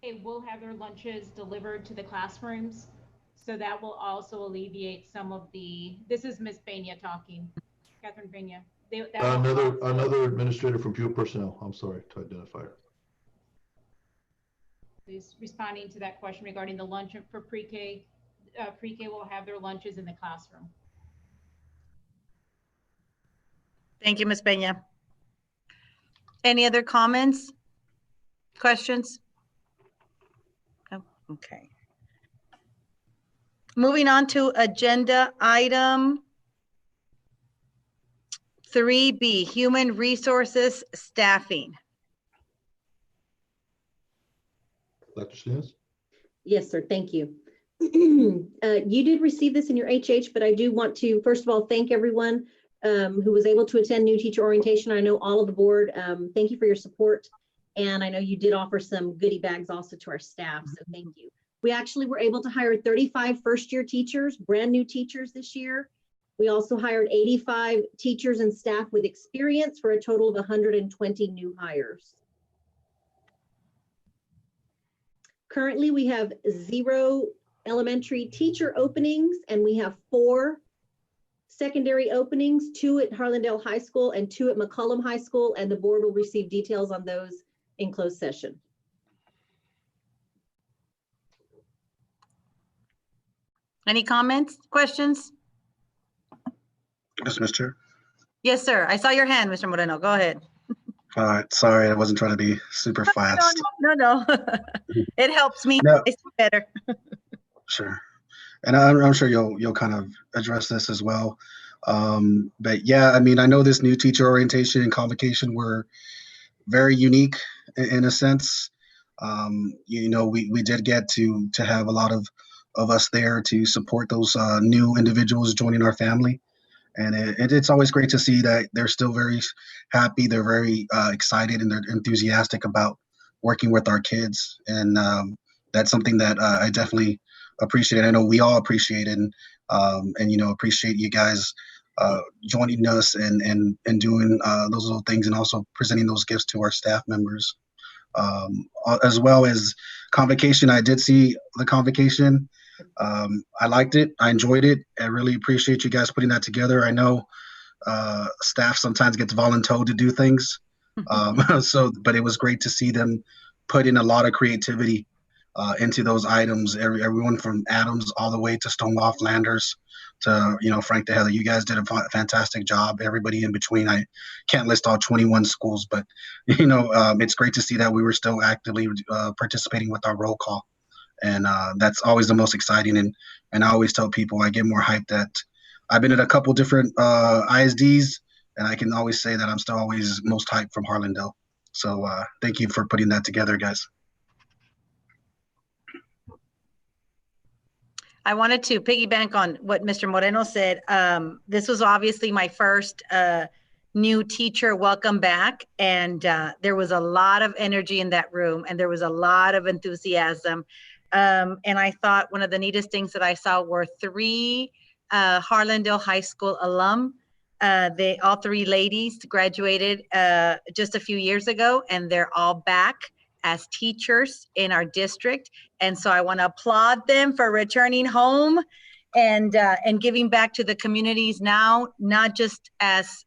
They will have their lunches delivered to the classrooms. So that will also alleviate some of this is Ms. Peña talking, Catherine Peña. Another administrator from Pure Personnel. I'm sorry to identify her. Is responding to that question regarding the lunch for pre-K. Pre-K will have their lunches in the classroom. Thank you, Ms. Peña. Any other comments, questions? Oh, okay. Moving on to agenda item 3B, Human Resources Staffing. Dr. Salinas? Yes, sir. Thank you. You did receive this in your HH, but I do want to, first of all, thank everyone who was able to attend new teacher orientation. I know all of the board, thank you for your support. And I know you did offer some goodie bags also to our staff, so thank you. We actually were able to hire 35 first-year teachers, brand new teachers this year. We also hired 85 teachers and staff with experience for a total of 120 new hires. Currently, we have 0 elementary teacher openings, and we have 4 secondary openings, 2 at Harlandale High School and 2 at McCollum High School, and the board will receive details on those in closed session. Any comments, questions? Yes, Mr. Chair. Yes, sir. I saw your hand, Mr. Moreno. Go ahead. All right, sorry, I wasn't trying to be super fast. No. It helps me. No. I see better. Sure. And I'm sure you'll kind of address this as well. But yeah, I mean, I know this new teacher orientation and convocation were very unique in a sense. We did get to have a lot of us there to support those new individuals joining our family. And it's always great to see that they're still very happy. They're very excited and they're enthusiastic about working with our kids. And that's something that I definitely appreciate. I know we all appreciate it, and appreciate you guys joining us and doing those little things, and also presenting those gifts to our staff members. As well as convocation, I did see the convocation. I liked it. I enjoyed it. I really appreciate you guys putting that together. I know staff sometimes gets voluntold to do things. But it was great to see them put in a lot of creativity into those items. Everyone from Adams all the way to Stonewall Flanders to, Frank DeHeather. You guys did a fantastic job. Everybody in between. I can't list all 21 schools, but, it's great to see that we were still actively participating with our roll call. And that's always the most exciting. And I always tell people I get more hyped that I've been at a couple different ISDs, and I can always say that I'm still always most hyped from Harlandale. So thank you for putting that together, guys. I wanted to piggyback on what Mr. Moreno said. This was obviously my first new teacher welcome back, and there was a lot of energy in that room, and there was a lot of enthusiasm. And I thought one of the neatest things that I saw were 3 Harlandale High School alum. All 3 ladies graduated just a few years ago, and they're all back as teachers in our district. And so I want to applaud them for returning home and giving back to the communities now, not just as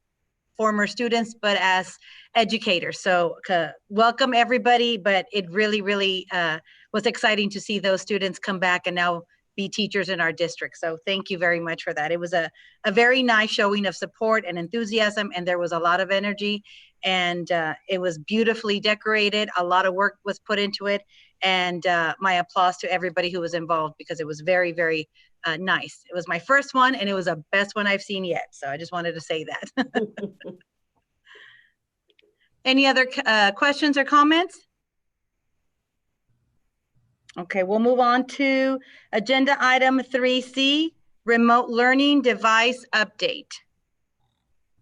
former students, but as educators. So welcome everybody, but it really, really was exciting to see those students come back and now be teachers in our district. So thank you very much for that. It was a very nice showing of support and enthusiasm, and there was a lot of energy, and it was beautifully decorated. A lot of work was put into it, and my applause to everybody who was involved, because it was very, very nice. It was my first one, and it was the best one I've seen yet. So I just wanted to say that. Any other questions or comments? Okay, we'll move on to agenda item 3C, remote learning device update.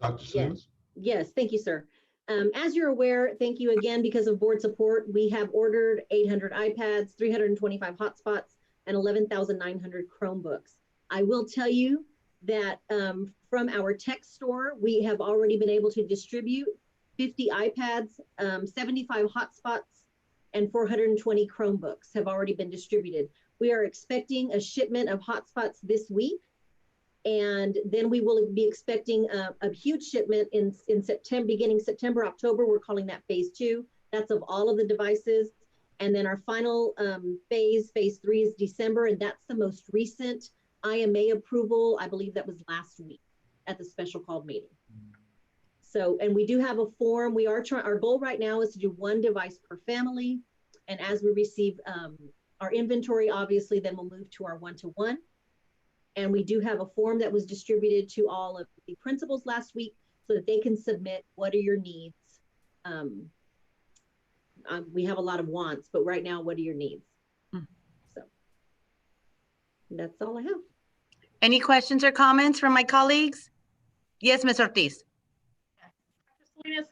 Dr. Simmons? Yes, thank you, sir. As you're aware, thank you again, because of board support, we have ordered 800 iPads, 325 hotspots, and 11,900 Chromebooks. I will tell you that from our tech store, we have already been able to distribute 50 iPads, 75 hotspots, and 420 Chromebooks have already been distributed. We are expecting a shipment of hotspots this week, and then we will be expecting a huge shipment in September, beginning September, October. We're calling that phase 2. That's of all of the devices. And then our final phase 3 is December, and that's the most recent IMA approval. I believe that was last week at the special called meeting. So, and we do have a form. We are trying, our goal right now is to do 1 device per family. And as we receive our inventory, obviously, then we'll move to our 1-to-1. And we do have a form that was distributed to all of the principals last week so that they can submit what are your needs. We have a lot of wants, but right now, what are your needs? So that's all I have. Any questions or comments from my colleagues? Yes, Ms. Ortiz.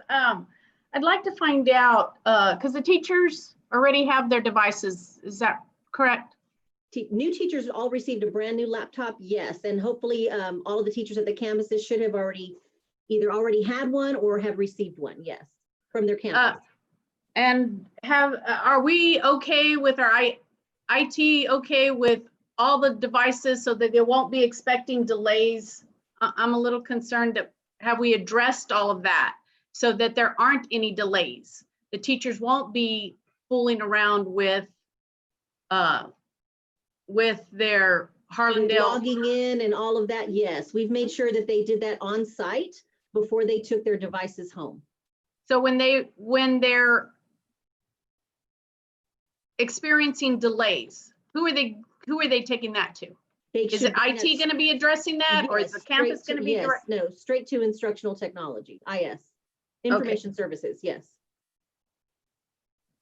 I'd like to find out, because the teachers already have their devices, is that correct? New teachers all received a brand new laptop, yes, and hopefully all of the teachers at the campuses should have either already had one or have received one, yes, from their campus. And are we okay with our IT okay with all the devices so that they won't be expecting delays? I'm a little concerned that have we addressed all of that so that there aren't any delays? The teachers won't be fooling around with their Harlandale. Logging in and all of that, yes. We've made sure that they did that on site before they took their devices home. So when they're experiencing delays, who are they taking that to? Is it IT going to be addressing that, or is the campus going to be direct? No, straight to instructional technology, IS. Information services, yes.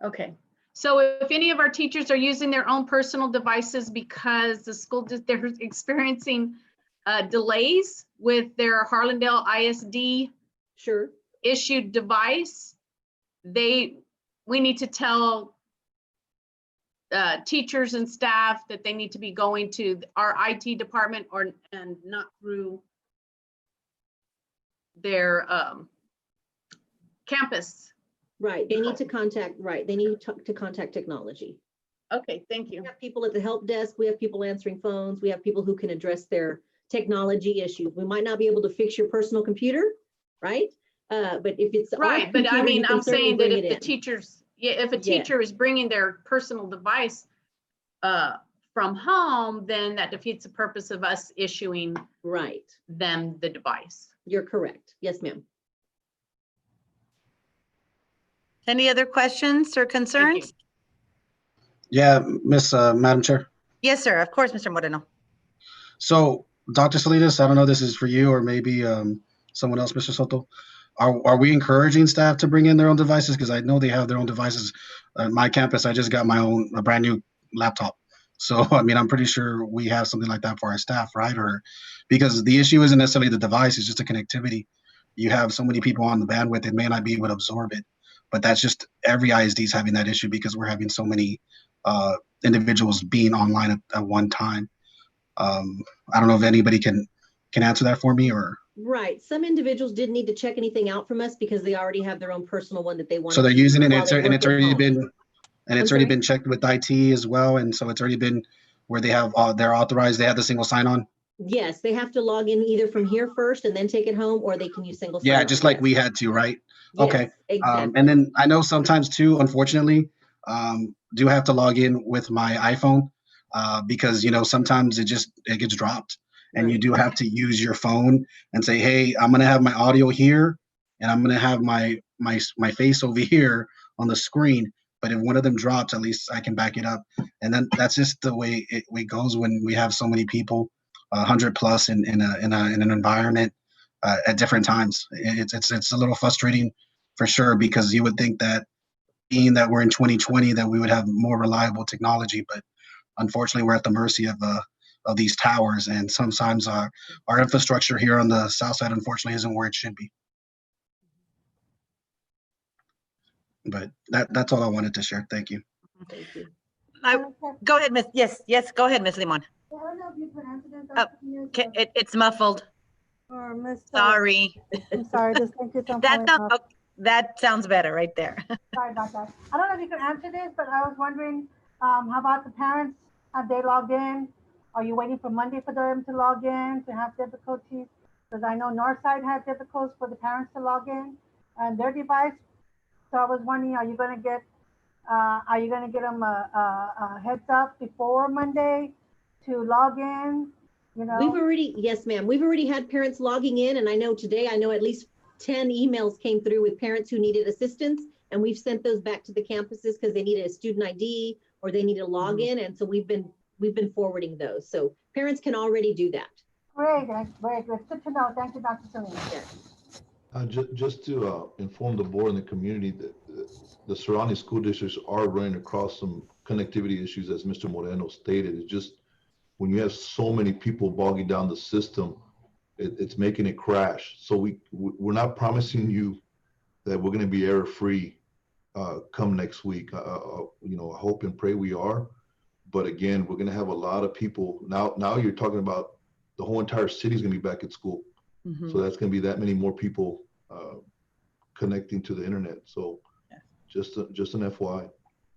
Okay. So if any of our teachers are using their own personal devices because the school they're experiencing delays with their Harlandale ISD issued device, we need to tell teachers and staff that they need to be going to our IT department and not through their campus. Right, they need to contact, they need to contact technology. Okay, thank you. We have people at the help desk, we have people answering phones, we have people who can address their technology issues. We might not be able to fix your personal computer, right? But if it's right, but I mean, I'm saying that if the teachers, if a teacher is bringing their personal device from home, then that defeats the purpose of us issuing them the device. You're correct. Yes, ma'am. Any other questions or concerns? Yeah, Madam Chair. Yes, sir. Of course, Mr. Moreno. So, Dr. Salinas, I don't know if this is for you or maybe someone else, Mr. Soto. Are we encouraging staff to bring in their own devices? Because I know they have their own devices. At my campus, I just got a brand new laptop. So, I mean, I'm pretty sure we have something like that for our staff, right? Or because the issue isn't necessarily the device, it's just the connectivity. You have so many people on the bandwidth, it may not be able to absorb it. But that's just every ISD is having that issue because we're having so many individuals being online at one time. I don't know if anybody can answer that for me or. Right. Some individuals didn't need to check anything out from us because they already have their own personal one that they want. So they're using it and it's already been checked with IT as well. And so it's already been where they have they're authorized. They have the single sign-on. Yes, they have to log in either from here first and then take it home, or they can use single sign-on. Yeah, just like we had to, right? Yes, okay. Exactly. And then I know sometimes too, unfortunately, do have to log in with my iPhone because sometimes it gets dropped, and you do have to use your phone and say, hey, I'm gonna have my audio here, and I'm gonna have my face over here on the screen. But if one of them drops, at least I can back it up. And then that's just the way it goes when we have so many people, 100 plus in an environment at different times. It's a little frustrating for sure, because you would think that being that we're in 2020 that we would have more reliable technology, but unfortunately we're at the mercy of these towers, and sometimes our infrastructure here on the south side unfortunately isn't where it should be. But that's all I wanted to share. Thank you. Thank you. Go ahead, Miss. Yes, go ahead, Miss Limon. I don't know if you can answer this. Okay, it's muffled. Or Ms. Sorry. I'm sorry, just thank you so much. That sounds better right there. Sorry about that. I don't know if you can answer this, but I was wondering, how about the parents? Have they logged in? Are you waiting for Monday for them to log in, to have difficulties? Because I know Northside had difficulties for the parents to log in and their device. So I was wondering, are you going to get them a heads up before Monday to log in? Yes, ma'am. We've already had parents logging in, and I know today, at least 10 emails came through with parents who needed assistance, and we've sent those back to the campuses because they needed a student ID or they needed a login, and so we've been forwarding those. So parents can already do that. Great, great. It's good to know. Thank you, Dr. Salinas. Yes. Just to inform the board and the community that the surrounding school districts are running across some connectivity issues, as Mr. Moreno stated. It's just when you have so many people bogging down the system, it's making it crash. So we're not promising you that we're going to be error-free come next week. I hope and pray we are. But again, we're going to have a lot of people. Now you're talking about the whole entire city is going to be back at school. So that's going to be that many more people connecting to the internet. So just an FYI.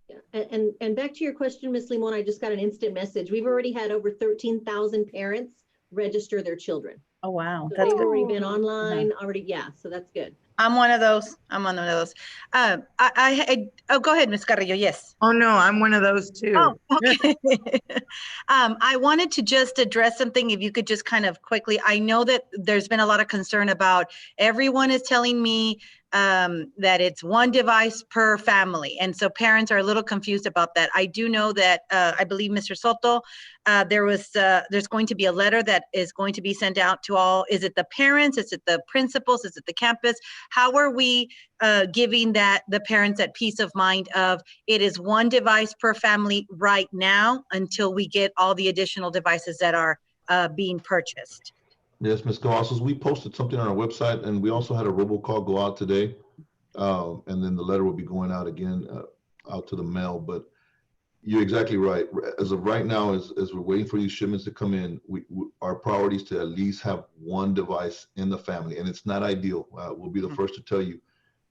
Yeah. And back to your question, Ms. Limon, I just got an instant message. We've already had over 13,000 parents register their children. Oh, wow. So they've already been online already. Yeah, so that's good. I'm one of those. I'm one of those. Oh, go ahead, Ms. Carrillo. Yes. Oh, no, I'm one of those too. Oh, okay. I wanted to just address something, if you could just kind of quickly, I know that there's been a lot of concern about, everyone is telling me that it's one device per family. And so parents are a little confused about that. I do know that, I believe Mr. Soto, there's going to be a letter that is going to be sent out to all, is it the parents? Is it the principals? Is it the campus? How are we giving the parents that peace of mind of, it is one device per family right now until we get all the additional devices that are being purchased? Yes, Ms. Cavazos, we posted something on our website, and we also had a robocall go out today. And then the letter will be going out again, out to the mail. But you're exactly right. As of right now, as we're waiting for these shipments to come in, our priority is to at least have one device in the family. And it's not ideal. We'll be the first to tell you.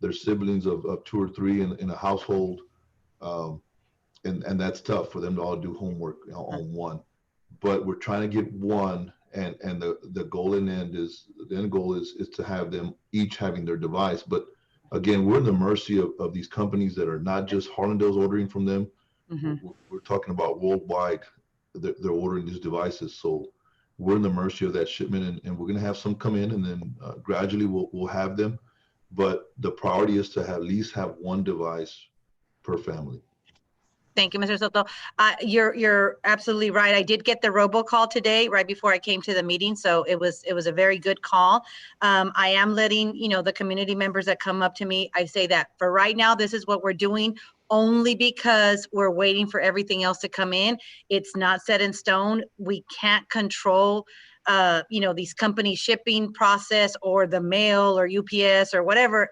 There's siblings of 2 or 3 in a household. And that's tough for them to all do homework on one. But we're trying to get one. And the goal and end is, the end goal is to have them each having their device. But again, we're in the mercy of these companies that are not just Harlandale's ordering from them. Mm-hmm. We're talking about worldwide. They're ordering these devices. So we're in the mercy of that shipment, and we're going to have some come in, and then gradually we'll have them. But the priority is to at least have one device per family. Thank you, Mr. Soto. You're absolutely right. I did get the robocall today, right before I came to the meeting, so it was a very good call. I am letting the community members that come up to me, I say that for right now, this is what we're doing, only because we're waiting for everything else to come in. It's not set in stone. We can't control these companies' shipping process, or the mail, or UPS, or whatever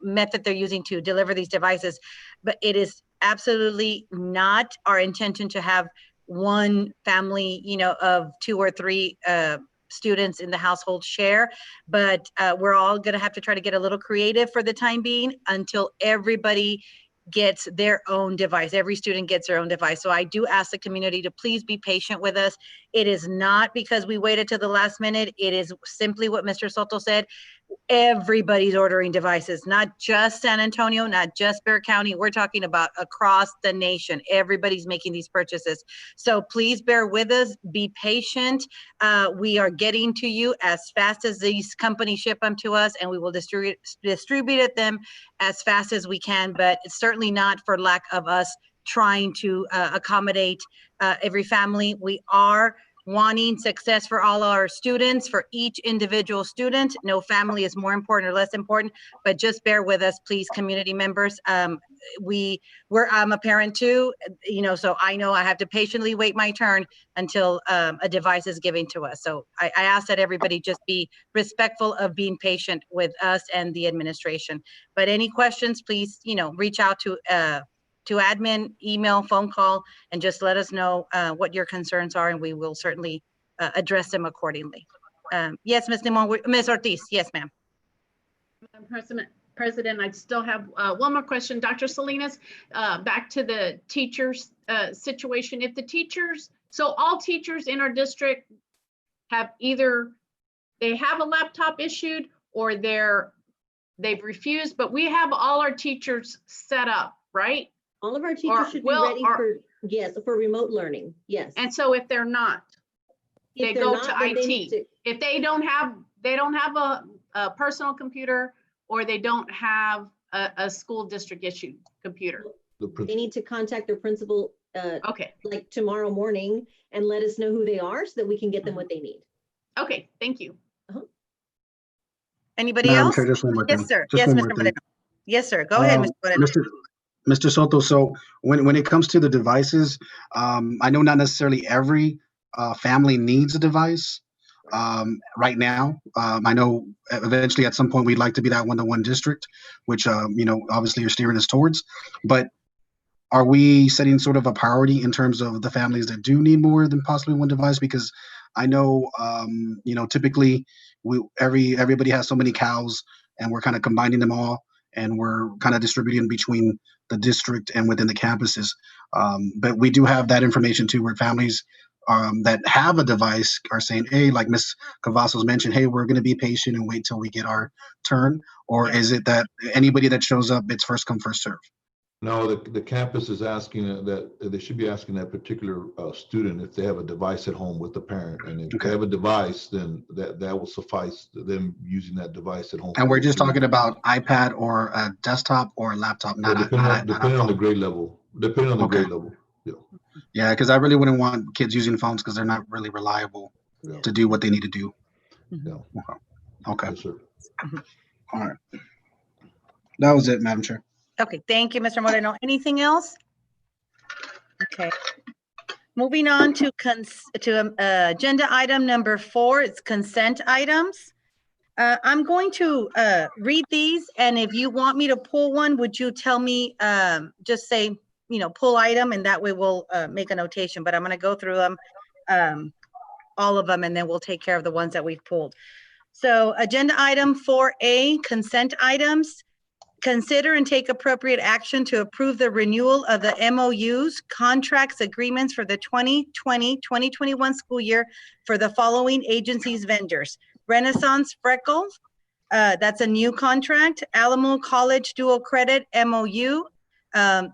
method they're using to deliver these devices. But it is absolutely not our intention to have one family, of 2 or 3 students in the household share. But we're all going to have to try to get a little creative for the time being until everybody gets their own device. Every student gets their own device. So I do ask the community to please be patient with us. It is not because we waited to the last minute. It is simply what Mr. Soto said. Everybody's ordering devices, not just San Antonio, not just Bexar County. We're talking about across the nation. Everybody's making these purchases. So please bear with us, be patient. We are getting to you as fast as these companies ship them to us, and we will distribute them as fast as we can, but it's certainly not for lack of us trying to accommodate every family. We are wanting success for all our students, for each individual student. No family is more important or less important, but just bear with us, please, community members. I'm a parent too, so I know I have to patiently wait my turn until a device is given to us. So I ask that everybody just be respectful of being patient with us and the administration. But any questions, please, reach out to admin, email, phone call, and just let us know what your concerns are, and we will certainly address them accordingly. Yes, Ms. Limon, Ms. Ortiz, yes, ma'am. Madam President, I still have one more question. Dr. Salinas, back to the teachers situation. If the teachers, so all teachers in our district have either, they have a laptop issued, or they've refused, but we have all our teachers set up, right? All of our teachers should be ready for remote learning. Yes. And so if they're not, they go to IT. If they don't have a personal computer, or they don't have a school district issued computer, they need to contact their principal like tomorrow morning and let us know who they are, so that we can get them what they need. Okay, thank you. Anybody else? Chair, just one more thing. Yes, sir. Just yes, one Mr. more thing. Moreno. Yes, sir. Go ahead, Mr. Moreno. Mr. Soto, so when it comes to the devices, I know not necessarily every family needs a device right now. I know eventually at some point we'd like to be that one-to-one district, which, obviously you're steering us towards. But are we setting sort of a priority in terms of the families that do need more than possibly one device? Because I know, typically everybody has so many cows, and we're kind of combining them all, and we're kind of distributing between the district and within the campuses. But we do have that information too, where families that have a device are saying, hey, like Ms. Cavazos mentioned, hey, we're going to be patient and wait till we get our turn? Or is it that anybody that shows up, it's first come, first serve? No, the campus is asking that they should be asking that particular student if they have a device at home with the parent. And if they have a device, then that will suffice them using that device at home. And we're just talking about iPad or a desktop or a laptop, depending on the grade level. Depending on the grade level. Yeah, because I really wouldn't want kids using phones because they're not really reliable to do what they need to do. Okay. Yes, sir. All right. That was it, Madam Chair. Okay, thank you, Mr. Moreno. Anything else? Okay. Moving on to agenda item number 4, it's consent items. I'm going to read these, and if you want me to pull one, would you tell me, just say, pull item, and that way we'll make a notation, but I'm gonna go through them, all of them, and then we'll take care of the ones that we've pulled. So agenda item 4A, consent items. Consider and take appropriate action to approve the renewal of the MOUs, contracts, agreements for the 2020-2021 school year for the following agencies vendors. Renaissance Freckles, that's a new contract. Alamo College Dual Credit MOU. Palo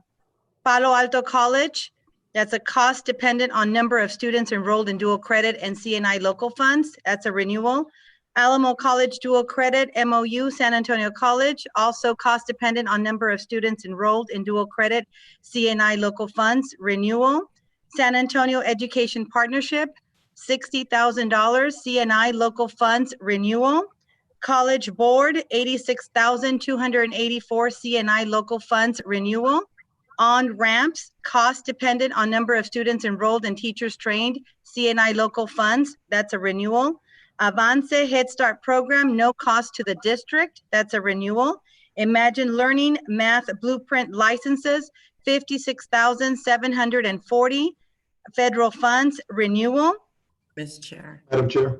Alto College, that's a cost dependent on number of students enrolled in dual credit and CNI local funds. That's a renewal. Alamo College Dual Credit MOU, San Antonio College, also cost dependent on number of students enrolled in dual credit, CNI local funds, renewal. San Antonio Education Partnership, $60,000, CNI local funds, renewal. College Board, $86,284, CNI local funds, renewal. On ramps, cost dependent on number of students enrolled and teachers trained, CNI local funds, that's a renewal. Avance Head Start program, no cost to the district, that's a renewal. Imagine Learning Math Blueprint licenses, $56,740, federal funds, renewal. Ms. Chair. Madam Chair.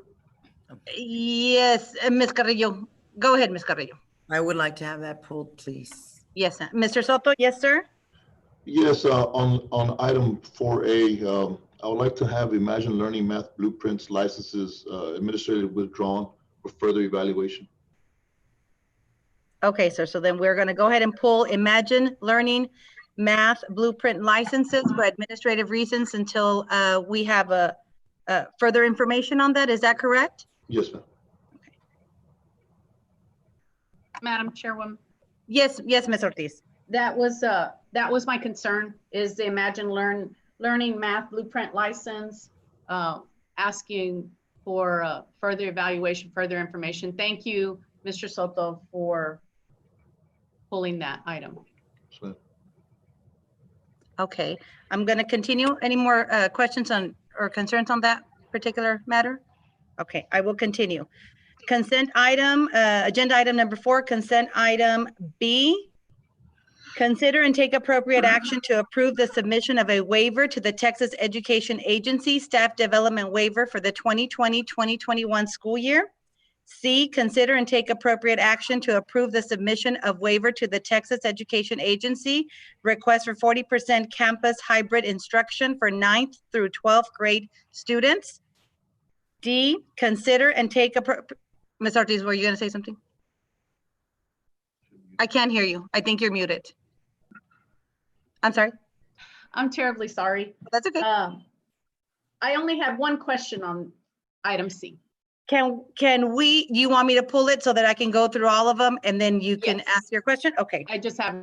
Yes, Ms. Carrillo. Go ahead, Ms. Carrillo. I would like to have that pulled, please. Yes, Mr. Soto, yes, sir? Yes, on item 4A, I would like to have Imagine Learning Math Blueprints licenses administratively withdrawn for further evaluation. Okay, sir, so then we're going to go ahead and pull Imagine Learning Math Blueprint licenses for administrative reasons until we have a further information on that. Is that correct? Yes, ma'am. Okay. Madam Chairwoman. Yes, Ms. Ortiz. That was my concern, is the Imagine Learning Math Blueprint license, asking for further evaluation, further information. Thank you, Mr. Soto, for pulling that item. Okay, I'm going to continue. Any more questions on or concerns on that particular matter? Okay, I will continue. Consent item, agenda item number 4, consent item B. Consider and take appropriate action to approve the submission of a waiver to the Texas Education Agency Staff Development Waiver for the 2020-2021 school year. C, consider and take appropriate action to approve the submission of waiver to the Texas Education Agency request for 40% campus hybrid instruction for 9th through 12th grade students. D, consider and take Ms. Ortiz, were you going to say something? I can't hear you. I think you're muted. I'm sorry. I'm terribly sorry. That's okay. I only have one question on item C. Can you want me to pull it so that I can go through all of them and then you can ask your question? Okay. I just have.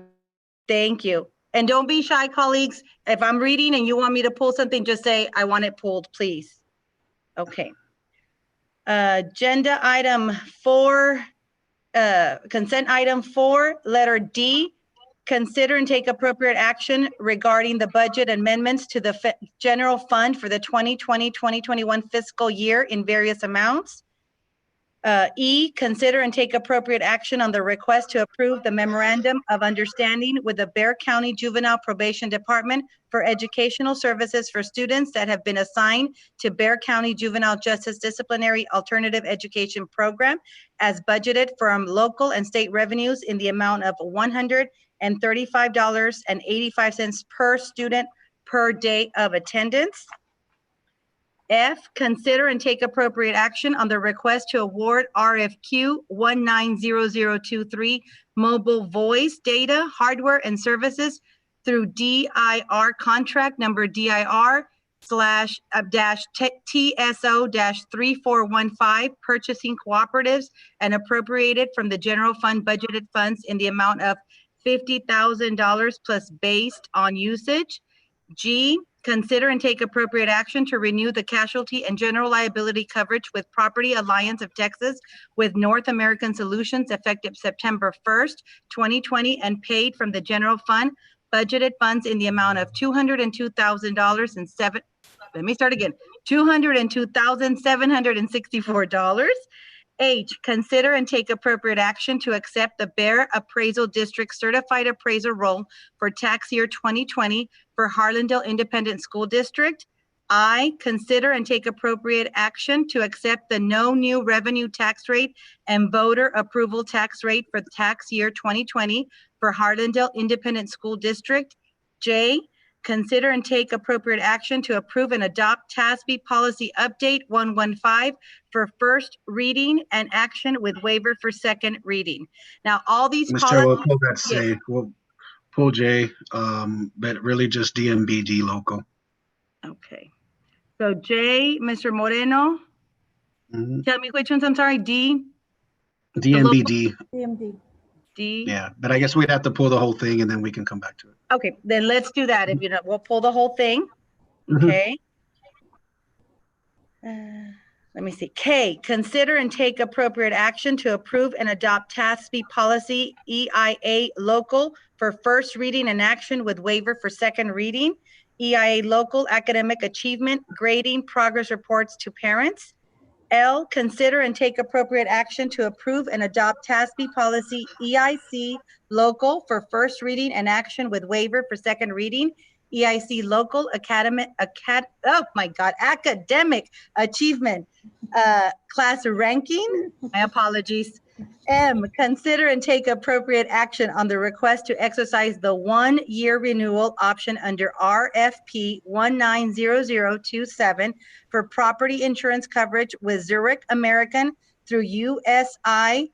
Thank you. And don't be shy, colleagues. If I'm reading and you want me to pull something, just say, I want it pulled, please. Okay. Agenda item 4, consent item 4, letter D. Consider and take appropriate action regarding the budget amendments to the general fund for the 2020-2021 fiscal year in various amounts. E, consider and take appropriate action on the request to approve the memorandum of understanding with the Bexar County Juvenile Probation Department for educational services for students that have been assigned to Bexar County Juvenile Justice Disciplinary Alternative Education Program as budgeted from local and state revenues in the amount of $135.85 per student per day of attendance. F, consider and take appropriate action on the request to award RFQ 190023 mobile voice data, hardware, and services through DIR contract number DIR slash dash TSO dash 3415 purchasing cooperatives and appropriated from the general fund budgeted funds in the amount of $50,000 plus based on usage. G, consider and take appropriate action to renew the casualty and general liability coverage with Property Alliance of Texas with North American Solutions effective September 1st, 2020, and paid from the general fund budgeted funds in the amount of $202,000 and $202,764. H, consider and take appropriate action to accept the Bear Appraisal District Certified Appraiser role for tax year 2020 for Harlandale Independent School District. I, consider and take appropriate action to accept the no new revenue tax rate and voter approval tax rate for the tax year 2020 for Harlandale Independent School District. J, consider and take appropriate action to approve and adopt TASB Policy Update 115 for first reading and action with waiver for second reading. Now, all these Mr. Chair, we'll policies. pull that C. We'll pull J, but really just DMBD local. Okay. So J, Mr. Moreno. Tell me which ones, I'm sorry, D? DMBD. DMD. D? Yeah, but I guess we'd have to pull the whole thing and then we can come back to it. Okay, then let's do that. If you know, we'll pull the whole thing. Mhm. Okay. Let me see. K, consider and take appropriate action to approve and adopt TASB policy EIA local for first reading and action with waiver for second reading. EIA local academic achievement grading progress reports to parents. L, consider and take appropriate action to approve and adopt TASB policy EIC local for first reading and action with waiver for second reading. EIC local academic achievement class ranking. My apologies. M, consider and take appropriate action on the request to exercise the 1-year renewal option under RFP 190027 for property insurance coverage with Zurich American through USI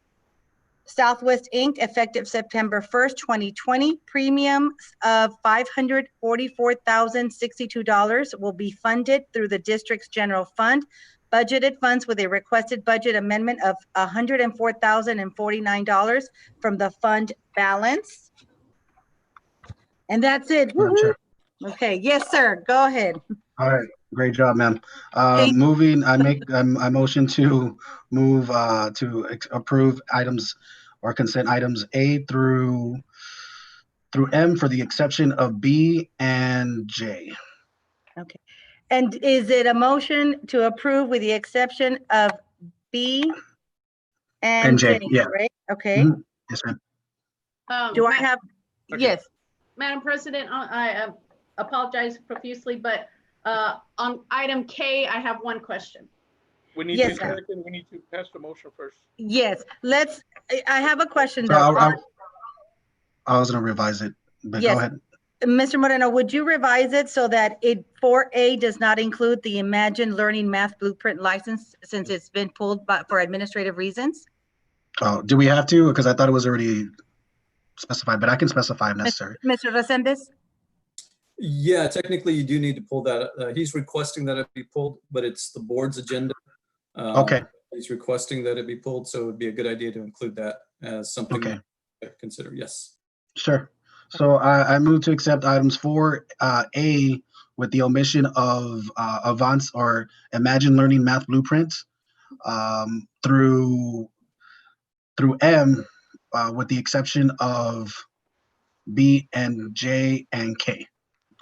Southwest Inc. effective September 1st, 2020. Premiums of $544,062 will be funded through the district's general fund. Budgeted funds with a requested budget amendment of $104,049 from the fund balance. And that's it. Sure. Okay, yes, sir. Go ahead. All right, great job, ma'am. Moving, I motion to move to approve items or consent items A through M for the exception of B and J. Okay. And is it a motion to approve with the exception of B and J, yeah. right? Okay. Mm-hmm. Yes, ma'am. Do I have, yes. Madam President, I apologize profusely, but on item K, I have one question. We need Yes, to second, we need to pass the motion first. Yes, I have a question So though. I was gonna revise it, but Yes. go ahead. Mr. Moreno, would you revise it so that 4A does not include the Imagine Learning Math Blueprint license since it's been pulled for administrative reasons? Oh, do we have to? Because I thought it was already specified, but I can specify if necessary. Mr. Resendez? Yeah, technically you do need to pull that. He's requesting that it be pulled, but it's the board's agenda. Okay. He's requesting that it be pulled, so it would be a good idea to include that as something to consider. Yes. Sure. So I move to accept items 4A with the omission of Avance or Imagine Learning Math Blueprints through M with the exception of B and J and K.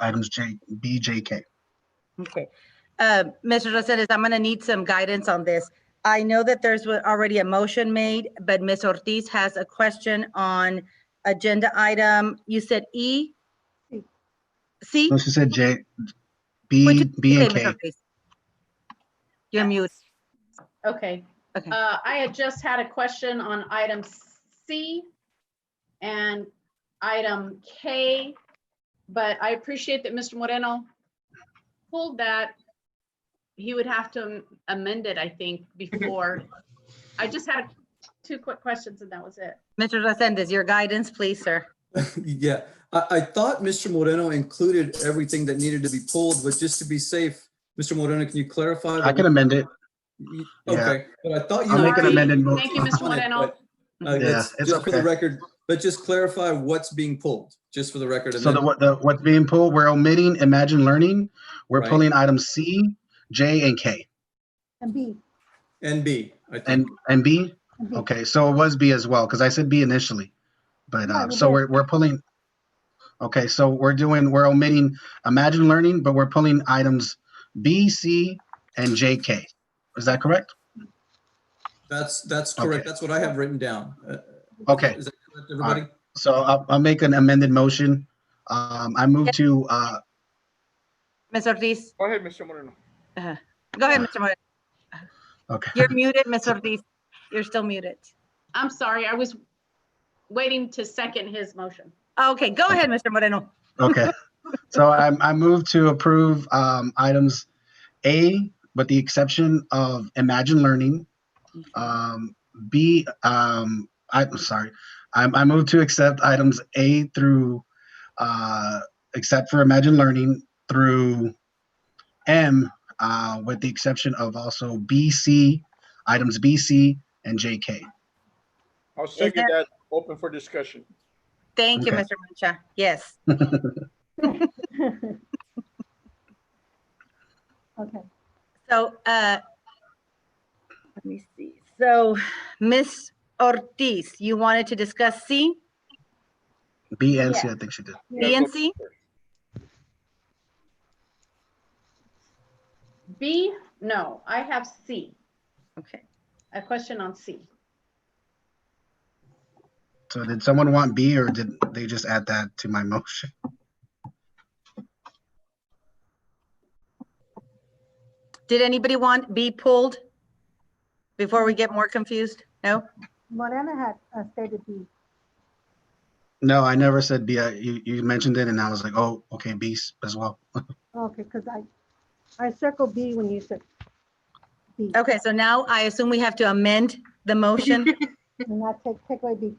Items J, B, J, K. Okay. Mr. Rosales, I'm going to need some guidance on this. I know that there's already a motion made, but Ms. Ortiz has a question on agenda item. You said E? C? No, she said J, B, B and K. You're mute. Okay. Okay. I had just had a question on item C and item K, but I appreciate that Mr. Moreno pulled that. he would have to amend it, I think, before. I just had 2 quick questions and that was it. Mr. Resendez, your guidance, please, sir. Yeah, I thought Mr. Moreno included everything that needed to be pulled, but just to be safe, Mr. Moreno, can you clarify? I can amend it. Okay, but I thought you. I'll make an amended motion. Thank you, Mr. Moreno. Yeah, it's just for the okay. record, but just clarify what's being pulled, just for the record. And So what's being pulled, we're omitting Imagine Learning. We're Right. pulling items C, J, and K. And B. And B, I think. And B? And B. Okay, so it was B as well, because I said B initially. But Yeah, you so did. we're pulling. Okay, so we're omitting Imagine Learning, but we're pulling items B, C, and J, K. Is that correct? That's correct. Okay. That's what I have written down. Okay. Is that correct, everybody? So I'll make an amended motion. I move to Ms. Ortiz. Go ahead, Mr. Moreno. Go ahead, Mr. Moreno. okay. You're muted, Ms. Ortiz. You're still muted. I'm sorry, I was waiting to second his motion. Okay, go ahead, Mr. Moreno. Okay. So I move to approve items A, with the exception of Imagine Learning. B, I'm sorry. I move to accept items A through, except for Imagine Learning, through M, with the exception of also BC, items BC and JK. I'll second that. Open for discussion. Thank you, Okay. Mr. Mancha. Yes. Okay. So, let me see. So, Ms. Ortiz, you wanted to discuss C, B and C, I think she did. B and C? B, no, I have C. Okay. A question on C. So did someone want B or did they just add that to my motion? Did anybody want B pulled before we get more confused? No? Morena had stated B. No, I never said B. You mentioned it and I was like, oh, okay, B as well. Okay, because I circled B when you said B. Okay, so now I assume we have to amend the motion. And not take away B.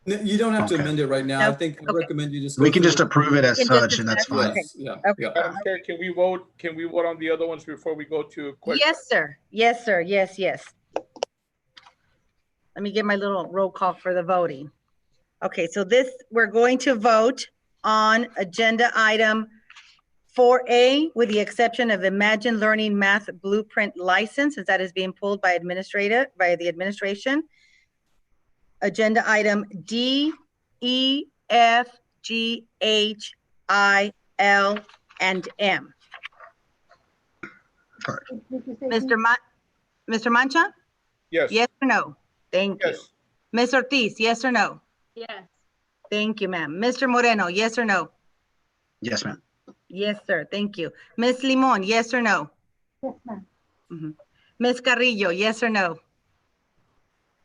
No, you don't have to Okay. amend it right now. No? I think I Okay. recommend you just. We go can through just approve it as We can just such and that's discuss. fine. Okay. Yes, yeah, Okay. yeah. Madam Chair, can we vote? Can we vote on the other ones before we go to questions? Yes, sir. Yes, sir. Yes, yes. Let me get my little roll call for the voting. Okay, so this, we're going to vote on agenda item 4A with the exception of Imagine Learning Math Blueprint License, as that is being pulled by the administration. Agenda item D, E, F, G, H, I, L, and M. Did you say Mr. Mancha? Yes. Yes or no? Thank you. Yes. Ms. Ortiz, yes or no? Yes. Thank you, ma'am. Mr. Moreno, yes or no? Yes, ma'am. Yes, sir. Thank you. Ms. Limon, yes or no? Yes, ma'am. Ms. Carrillo, yes or no?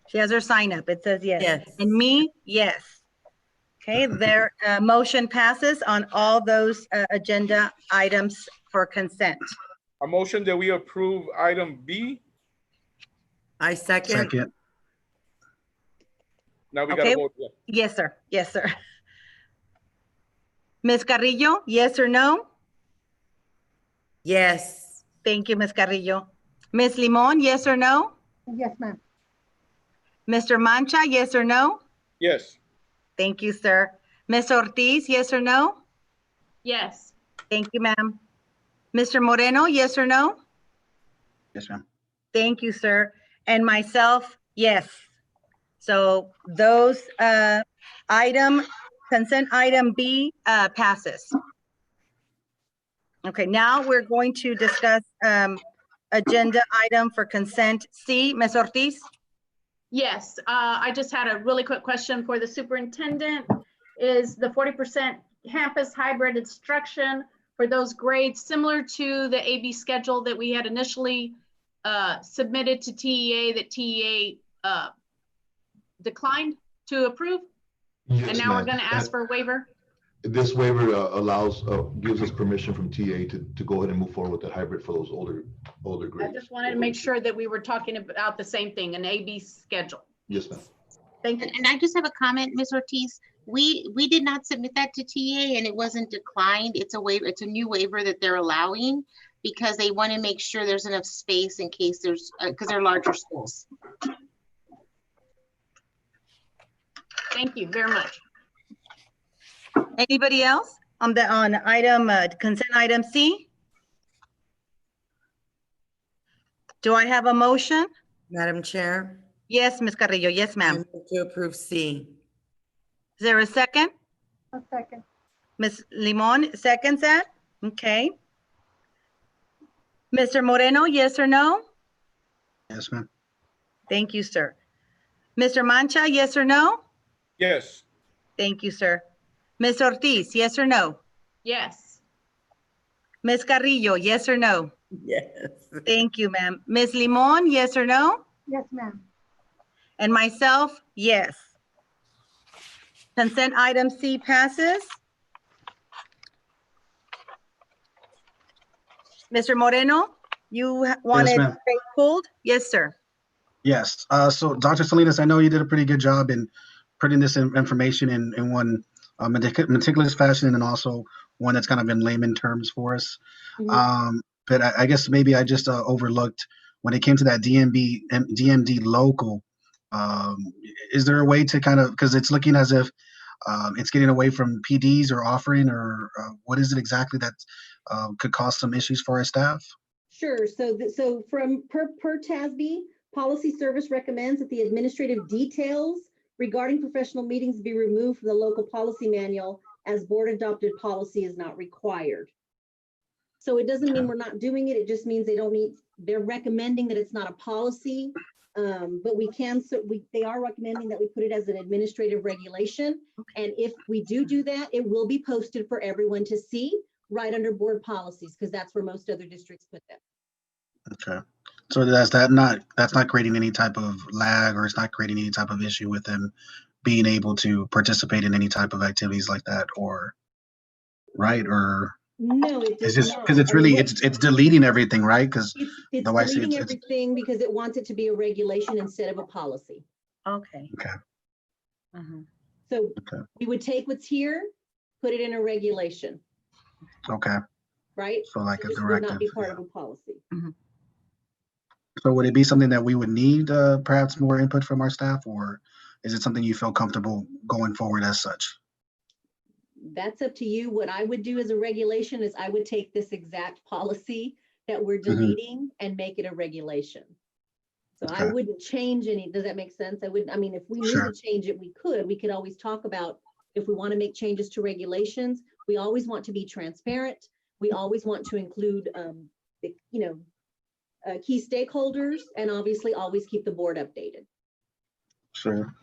She has her sign up. It says yes. Yes. And me, yes. Okay, their motion passes on all those agenda items for consent. A motion that we approve item B. I second. Second. Now we Okay. gotta vote. Yeah. Yes, sir. Yes, sir. Ms. Carrillo, yes or no? Yes. Thank you, Ms. Carrillo. Ms. Limon, yes or no? Yes, ma'am. Mr. Mancha, yes or no? Yes. Thank you, sir. Ms. Ortiz, yes or no? Yes. Thank you, ma'am. Mr. Moreno, yes or no? Yes, ma'am. Thank you, sir. And myself, yes. So those consent item B passes. Okay, now we're going to discuss agenda item for consent C. Ms. Ortiz? Yes, I just had a really quick question for the superintendent. Is the 40% campus hybrid instruction for those grades similar to the AB schedule that we had initially submitted to TEA that TEA declined to approve? Yes, And now we're ma'am. going to ask for a waiver? This waiver allows, gives us permission from TA to go ahead and move forward with that hybrid for those older I grades. just wanted to make sure that we were talking about the same thing, an AB schedule. Yes, ma'am. Thank you. And I just have a comment, Ms. Ortiz. We did not submit that to TA and it wasn't declined. It's a waiver, it's a new waiver that they're allowing because they want to make sure there's enough space in case there's, because they're larger schools. Thank you very much. Anybody else on item, consent item C? Do I have a motion? Madam Chair, Yes, Ms. Carrillo. Yes, I ma'am. move to approve C. Is there a second? A second. Ms. Limon seconds that? Okay. Mr. Moreno, yes or no? Yes, ma'am. Thank you, sir. Mr. Mancha, yes or no? Yes. Thank you, sir. Ms. Ortiz, yes or no? Yes. Ms. Carrillo, yes or no? Yes. Thank you, ma'am. Ms. Limon, yes or no? Yes, ma'am. And myself, yes. Consent item C passes. Mr. Moreno, you wanted ma'am. it pulled? Yes, sir. Yes. So Dr. Salinas, I know you did a pretty good job in putting this information in one meticulous fashion and also one that's kind of in layman terms for us. But I guess maybe I just overlooked when it came to that DMD local. Is there a way to kind of, because it's looking as if it's getting away from PDs or offering, or what is it exactly that could cause some issues for our staff? Sure. So from per TASB, policy service recommends that the administrative details regarding professional meetings be removed from the local policy manual as board adopted policy is not required. So it doesn't mean we're not doing it. It just means they're recommending that it's not a policy. But they are recommending that we put it as an administrative regulation. And if we do that, it will be posted for everyone to see right under board policies, because that's where most other districts put them. Okay. So that's not creating any type of lag, or it's not creating any type of issue with them being able to participate in any type of activities like that, or right? Or no, it's just because it's really it's deleting everything, right? Because it's deleting everything because it wants it to be a regulation instead of a policy. Okay. Okay. So we would take what's here, put it in a regulation. Okay. Right? So like a this would directive. not be part of a policy. So would it be something that we would need perhaps more input from our staff, or is it something you feel comfortable going forward as such? That's up to you. What I would do as a regulation is I would take this exact policy that we're deleting and make it a regulation. So I wouldn't change any. Does that make sense? I mean, if we need to change it, we could always talk about if we want to make changes to regulations. We always want to be transparent. We always want to include, key stakeholders, and obviously always keep the board updated. Sure.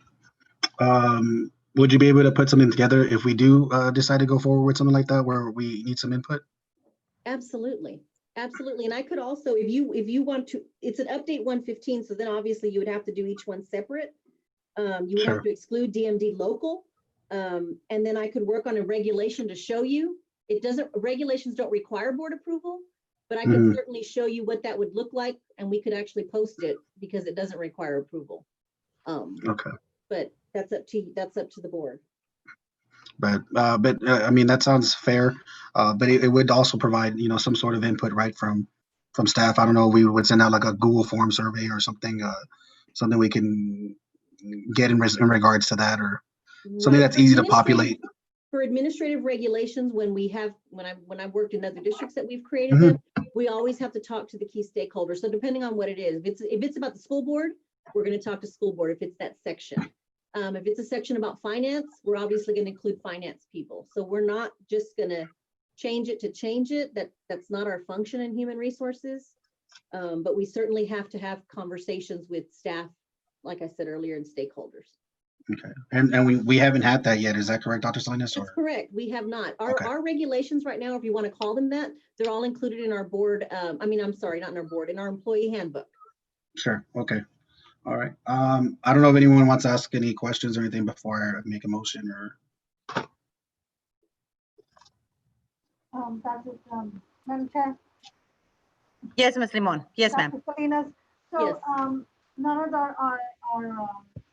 Would you be able to put something together if we do decide to go forward with something like that, where we need some input? Absolutely. Absolutely. And I could also, if you want to, it's an update 115. So then obviously you would have to do each one separate. You would have to exclude DMD local. And then I could work on a regulation to show you. Regulations don't require board approval, but I could certainly show you what that would look like, and we could actually post it because it doesn't require approval. But that's up to the board. But I mean, that sounds fair. But it would also provide, some sort of input, right, from staff. I don't know, we would send out like a Google form survey or something, something we can get in regards to that, or something that's easy to populate. For administrative regulations, when I've worked in other districts that we've created them, we always have to talk to the key stakeholders. So depending on what it is, if it's about the school board, we're going to talk to school board if it's that section. If it's a section about finance, we're obviously going to include finance people. So we're not just going to change it to change it. That's not our function in human resources. But we certainly have to have conversations with staff, like I said earlier, and stakeholders. Okay. And we haven't had that yet. Is that correct, Dr. Salinas? That's correct. We have not. Our regulations right now, if you want to call them that, they're all included in our board. I'm sorry, not in our board, in our employee handbook. Sure. Okay. All right. I don't know if anyone wants to ask any questions or anything before I make a motion, or. Madam Chair, Yes, Ms. Limon. Yes, ma'am. Dr. Salinas. So, Yes. none of our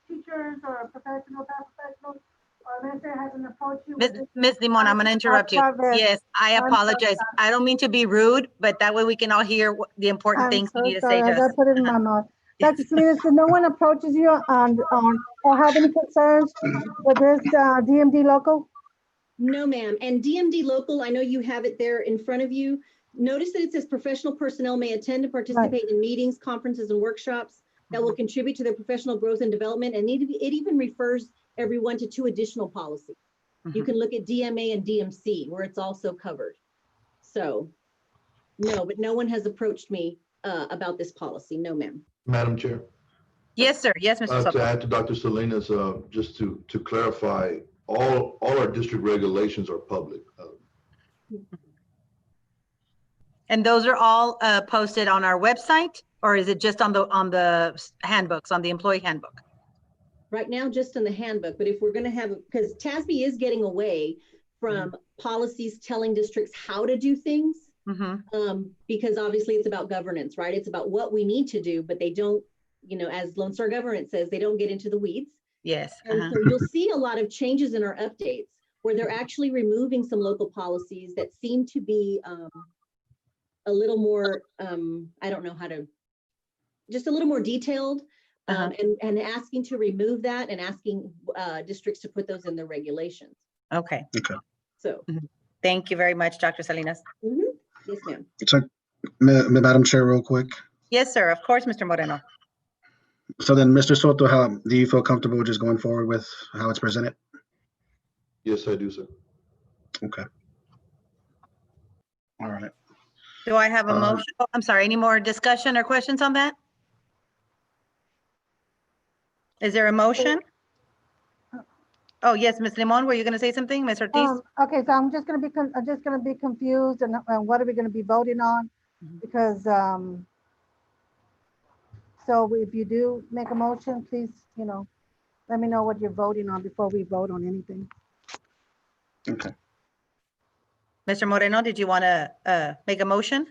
teachers or professional, paraprofessionals, or administrator hasn't approached you with this? Ms. Limon, I'm going to interrupt you. Yes, I I'm so apologize. I don't mean to be rude, but that way we can all hear the important I'm things you so need to say sorry, to I gotta us. put it in my mouth. Dr. Salinas, so no one approaches you or have any concerns with this DMD local? No, ma'am. And DMD local, I know you have it there in front of you. Notice that it says professional personnel may attend and participate in meetings, conferences, and workshops that will contribute to their professional growth and development. And it even refers everyone to 2 additional policies. You can look at DMA and DMC where it's also covered. So no, but no one has approached me about this policy. No, ma'am. Madam Chair. Yes, sir. Yes, Mr. To Soto. add to Dr. Salinas, just to clarify, all our district regulations are public. And those are all posted on our website, or is it just on the handbooks, on the employee handbook? Right now, just in the handbook, but if we're gonna have, because TASB is getting away from policies telling districts how to do things, because obviously it's about governance, right? It's about what we need to do, but they don't, you know, as Lone Star Governance says, they don't get into the weeds. Yes. And so you'll see a lot of changes in our updates where they're actually removing some local policies that seem to be a little more, I don't know how to, just a little more detailed. And asking to remove that and asking districts to put those in their regulations. Okay. Okay. So. Thank you very much, Dr. Salinas. Yes, ma'am. So, Madam Chair, real quick. Yes, sir. Of course, Mr. Moreno. So then, Mr. Soto, how do you feel comfortable just going forward with how it's presented? Yes, I do, sir. Okay. All right. Do I have a motion? Oh, I'm sorry. Any more discussion or questions on that? Is there a motion? Oh, yes, Ms. Limon, were you going to say something, Ms. Ortiz? Okay, so I'm just gonna be confused and what are we gonna be voting on? Because so if you do make a motion, please, you know, let me know what you're voting on before we vote on anything. Okay. Mr. Moreno, did you want to make a motion?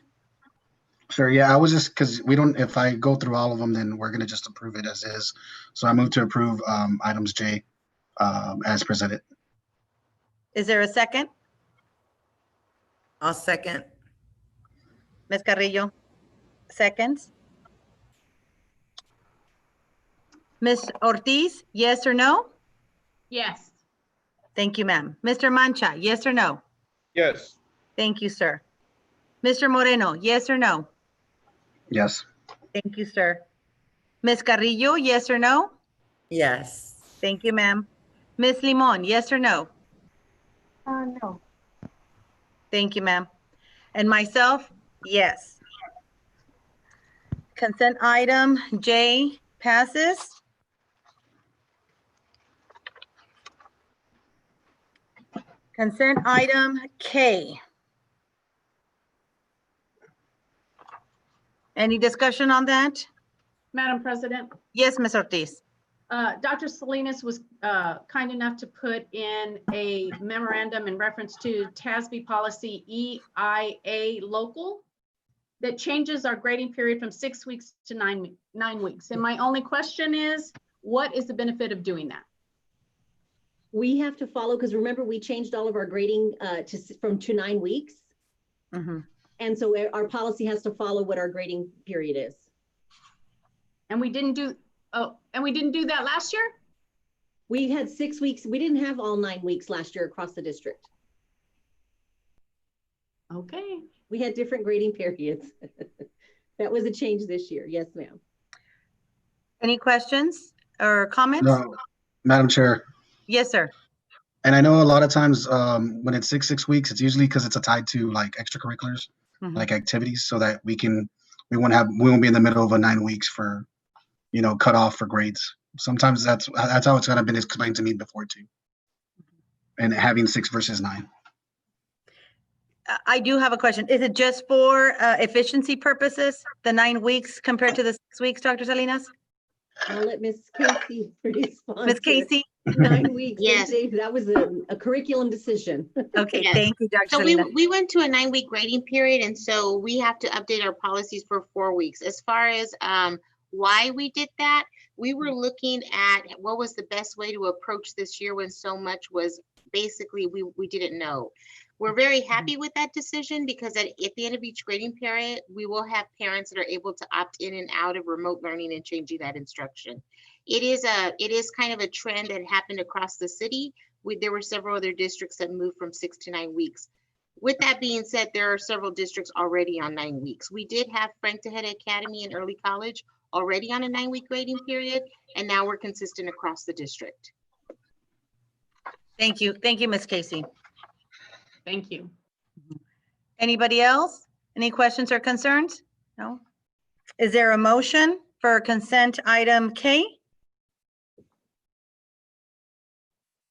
Sure. Yeah, I was just because we don't. If I go through all of them, then we're gonna just approve it as is. So I move to approve items J as presented. Is there a second? I'll second. Ms. Carrillo, seconds. Ms. Ortiz, yes or no? Yes. Thank you, ma'am. Mr. Mancha, yes or no? Yes. Thank you, sir. Mr. Moreno, yes or no? Yes. Thank you, sir. Ms. Carrillo, yes or no? Yes. Thank you, ma'am. Ms. Limon, yes or no? No. Thank you, ma'am. And myself, yes. Consent item J passes. Consent item K. Any discussion on that? Madam President, Yes, Ms. Ortiz. Dr. Salinas was kind enough to put in a memorandum in reference to TASB policy EIA local that changes our grading period from 6 weeks to 9 weeks. And my only question is, what is the benefit of doing that? We have to follow, because remember, we changed all of our grading to 9 weeks. And so our policy has to follow what our grading period is. And we didn't do, that last year? We had 6 weeks. We didn't have all 9 weeks last year across the district. Okay. We had different grading periods. That was a change this year. Yes, ma'am. Any questions or comments? No, Madam Chair. Yes, sir. And I know a lot of times when it's 6 weeks, it's usually because it's tied to like extracurriculars, like activities, so that we won't be in the middle of a 9 weeks for, cut off for grades. Sometimes that's how it's kind of been explained to me before too. And having 6 versus 9. I do have a question. Is it just for efficiency purposes, the 9 weeks compared to the 6 weeks, Dr. Salinas? I'll let Miss Casey respond. Ms. to Casey? 9 weeks. Yes. That was a curriculum decision. Okay, Yes. thank you, Dr. So Selena. we went to a 9-week grading period, and so we have to update our policies for 4 weeks. As far as why we did that, we were looking at what was the best way to approach this year when so much was basically we didn't know. We're very happy with that decision because at the end of each grading period, we will have parents that are able to opt in and out of remote learning and changing that instruction. It is kind of a trend that happened across the city. There were several other districts that moved from 6 to 9 weeks. With that being said, there are several districts already on 9 weeks. We did have Frank Tejeda Academy and Early College already on a 9-week grading period, and now we're consistent across the district. Thank you. Thank you, Ms. Casey. Thank you. Anybody else? Any questions or concerns? No? Is there a motion for consent item K?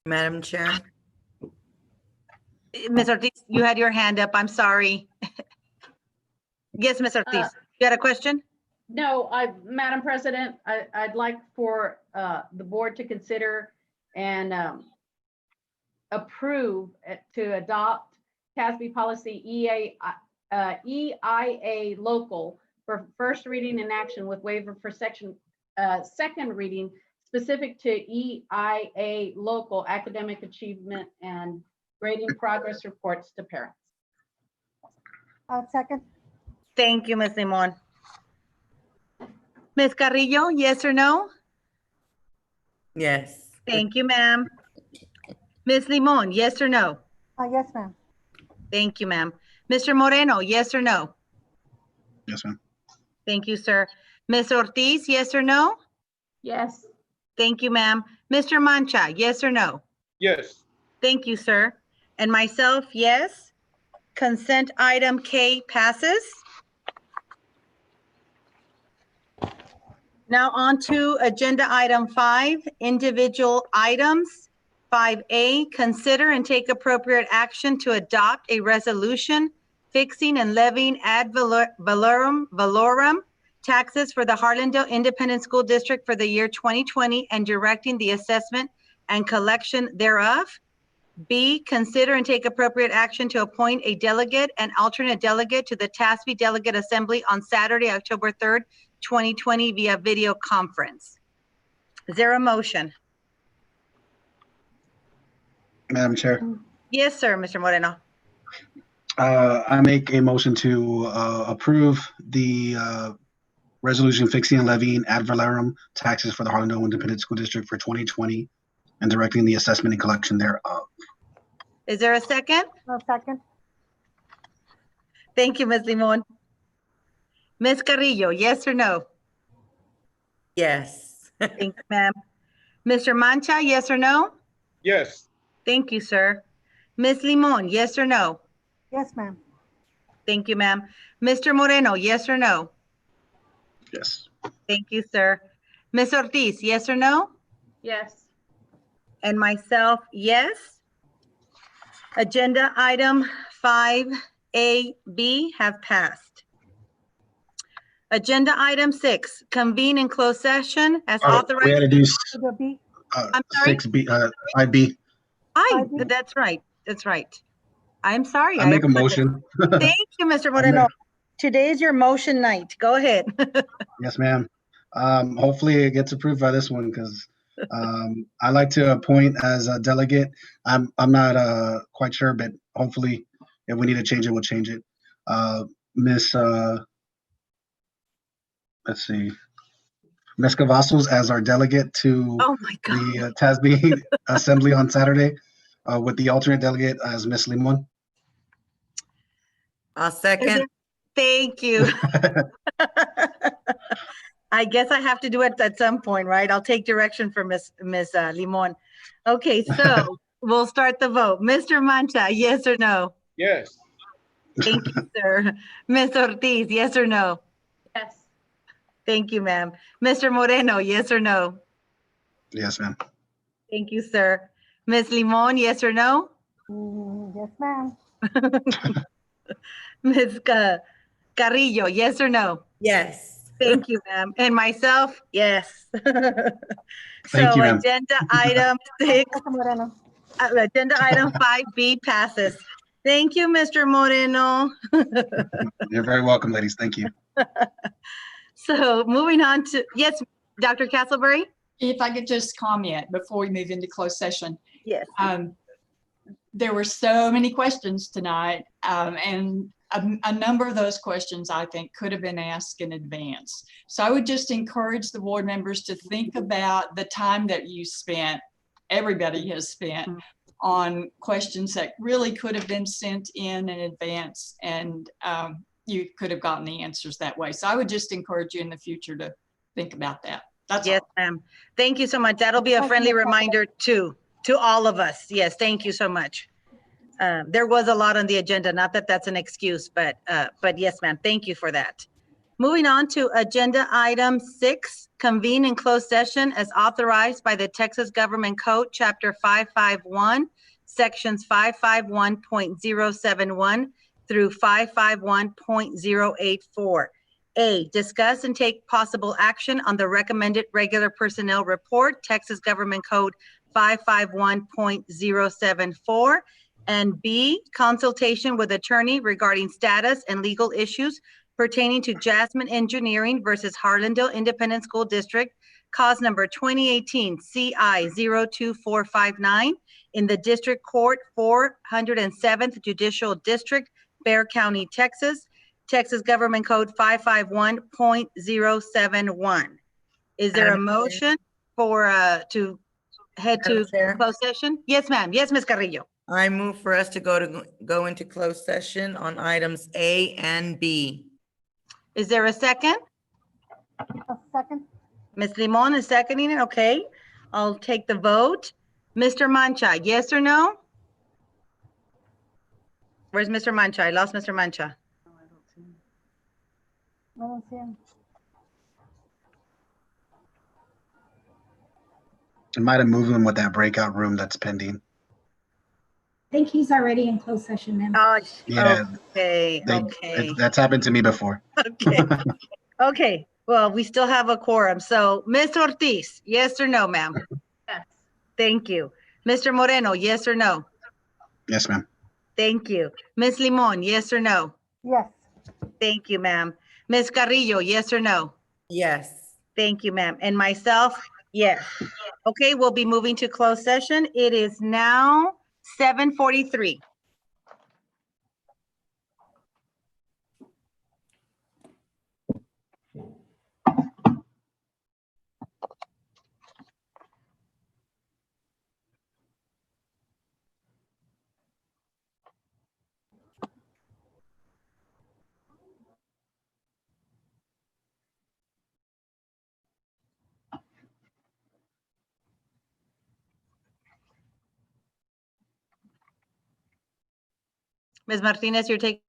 Madam Chair. Ms. Ortiz, you had your hand up. I'm sorry. Yes, Ms. Ortiz, you had a question? No, Madam President, I'd like for the board to consider and approve to adopt CASB policy EIA local for first reading and action with waiver for second reading specific to EIA local academic achievement and grading progress reports to parents. Second. Thank you, Ms. Limon. Ms. Carrillo, yes or no? Yes. Thank you, ma'am. Ms. Limon, yes or no? Yes, ma'am. Thank you, ma'am. Mr. Moreno, yes or no? Yes, ma'am. Thank you, sir. Ms. Ortiz, yes or no? Yes. Thank you, ma'am. Mr. Mancha, yes or no? Yes. Thank you, sir. And myself, yes. Consent item K passes. Now on to agenda item 5, individual items. 5A, consider and take appropriate action to adopt a resolution fixing and levying ad valorem taxes for the Harlandale Independent School District for the year 2020 and directing the assessment and collection thereof. B, consider and take appropriate action to appoint a delegate and alternate delegate to the TASB Delegate Assembly on Saturday, October 3rd, 2020 via video conference. Is there a motion? Madam Chair, Yes, sir, Mr. Moreno. I make a motion to approve the resolution fixing and levying ad valorem taxes for the Harlandale Independent School District for 2020 and directing the assessment and collection thereof. Is there a second? Second. Thank you, Ms. Limon. Ms. Carrillo, yes or no? Yes. Thank you, ma'am. Mr. Mancha, yes or no? Yes. Thank you, sir. Ms. Limon, yes or no? Yes, ma'am. Thank you, ma'am. Mr. Moreno, yes or no? Yes. Thank you, sir. Ms. Ortiz, yes or no? Yes. And myself, yes. Agenda item 5A-B have passed. Agenda item 6, convene in closed session as authorized. We had to do I'm sorry? 6B, 5B. That's right. That's right. I'm sorry. I make a motion. Thank you, Mr. Moreno. Today is your motion night. Go ahead. Yes, ma'am. Hopefully it gets approved by this one because I like to appoint as a delegate. I'm not quite sure, but hopefully if we need to change it, we'll change it. Let's see, Ms. Cavazos as our delegate to the TASB Assembly on Saturday, with the alternate delegate as Ms. Limon. I'll second. Thank you. I guess I have to do it at some point, right? I'll take direction from Ms. Limon. Okay, so we'll start the vote. Mr. Mancha, yes or no? Yes. Thank you, sir. Ms. Ortiz, yes or no? Yes. Thank you, ma'am. Mr. Moreno, yes or no? Yes, ma'am. Thank you, sir. Ms. Limon, yes or no? Yes, ma'am. Ms. Carrillo, yes or no? Yes. Thank you, ma'am. And myself, yes. Thank So you, ma'am. agenda item 6, Dr. Moreno. agenda item 5B passes. Thank you, Mr. Moreno. You're very welcome, ladies. Thank you. So moving on to, yes, Dr. Castleberry? If I could just comment before we move into closed session. Yes. There were so many questions tonight, and a number of those questions I think could have been asked in advance. So I would just encourage the board members to think about the time that you spent, everybody has spent, on questions that really could have been sent in advance, and you could have gotten the answers that way. So I would just encourage you in the future to think about that. That's Yes, all. ma'am. Thank you so much. That'll be a friendly reminder to all of us. Yes, thank you so much. There was a lot on the agenda, not that that's an excuse, but yes, ma'am, thank you for that. Moving on to agenda item 6, convene in closed session as authorized by the Texas Government Code, Chapter 551, Sections 551.071 through 551.084. A, discuss and take possible action on the recommended regular personnel report, Texas Government Code 551.074. And B, consultation with attorney regarding status and legal issues pertaining to Jasmine Engineering versus Harlandale Independent School District, cause number 2018 CI 02459 in the District Court 407th Judicial District, Bexar County, Texas, Texas Government Code 551.071. Is there a motion for to head to closed session? Yes, ma'am. Yes, Ms. Carrillo. I move for us to go into closed session on items A and B. Is there a second? A second. Ms. Limon is seconding it. Okay. I'll take the vote. Mr. Mancha, yes or no? Where's Mr. Mancha? I lost Mr. Mancha. I don't see him. I might have moved them with that breakout room that's pending. I think he's already in closed session, ma'am. Oh, Yeah, okay. Okay. That's happened to me before. Okay. Okay. Well, we still have a quorum. So, Ms. Ortiz, yes or no, ma'am? Yes. Thank you. Mr. Moreno, yes or no? Yes, ma'am. Thank you. Ms. Limon, yes or no? Yes. Thank you, ma'am. Ms. Carrillo, yes or no? Yes. Thank you, ma'am. And myself, yes. Okay, we'll be moving to closed session. It is now 7:43. Ms. Martinez, you're taking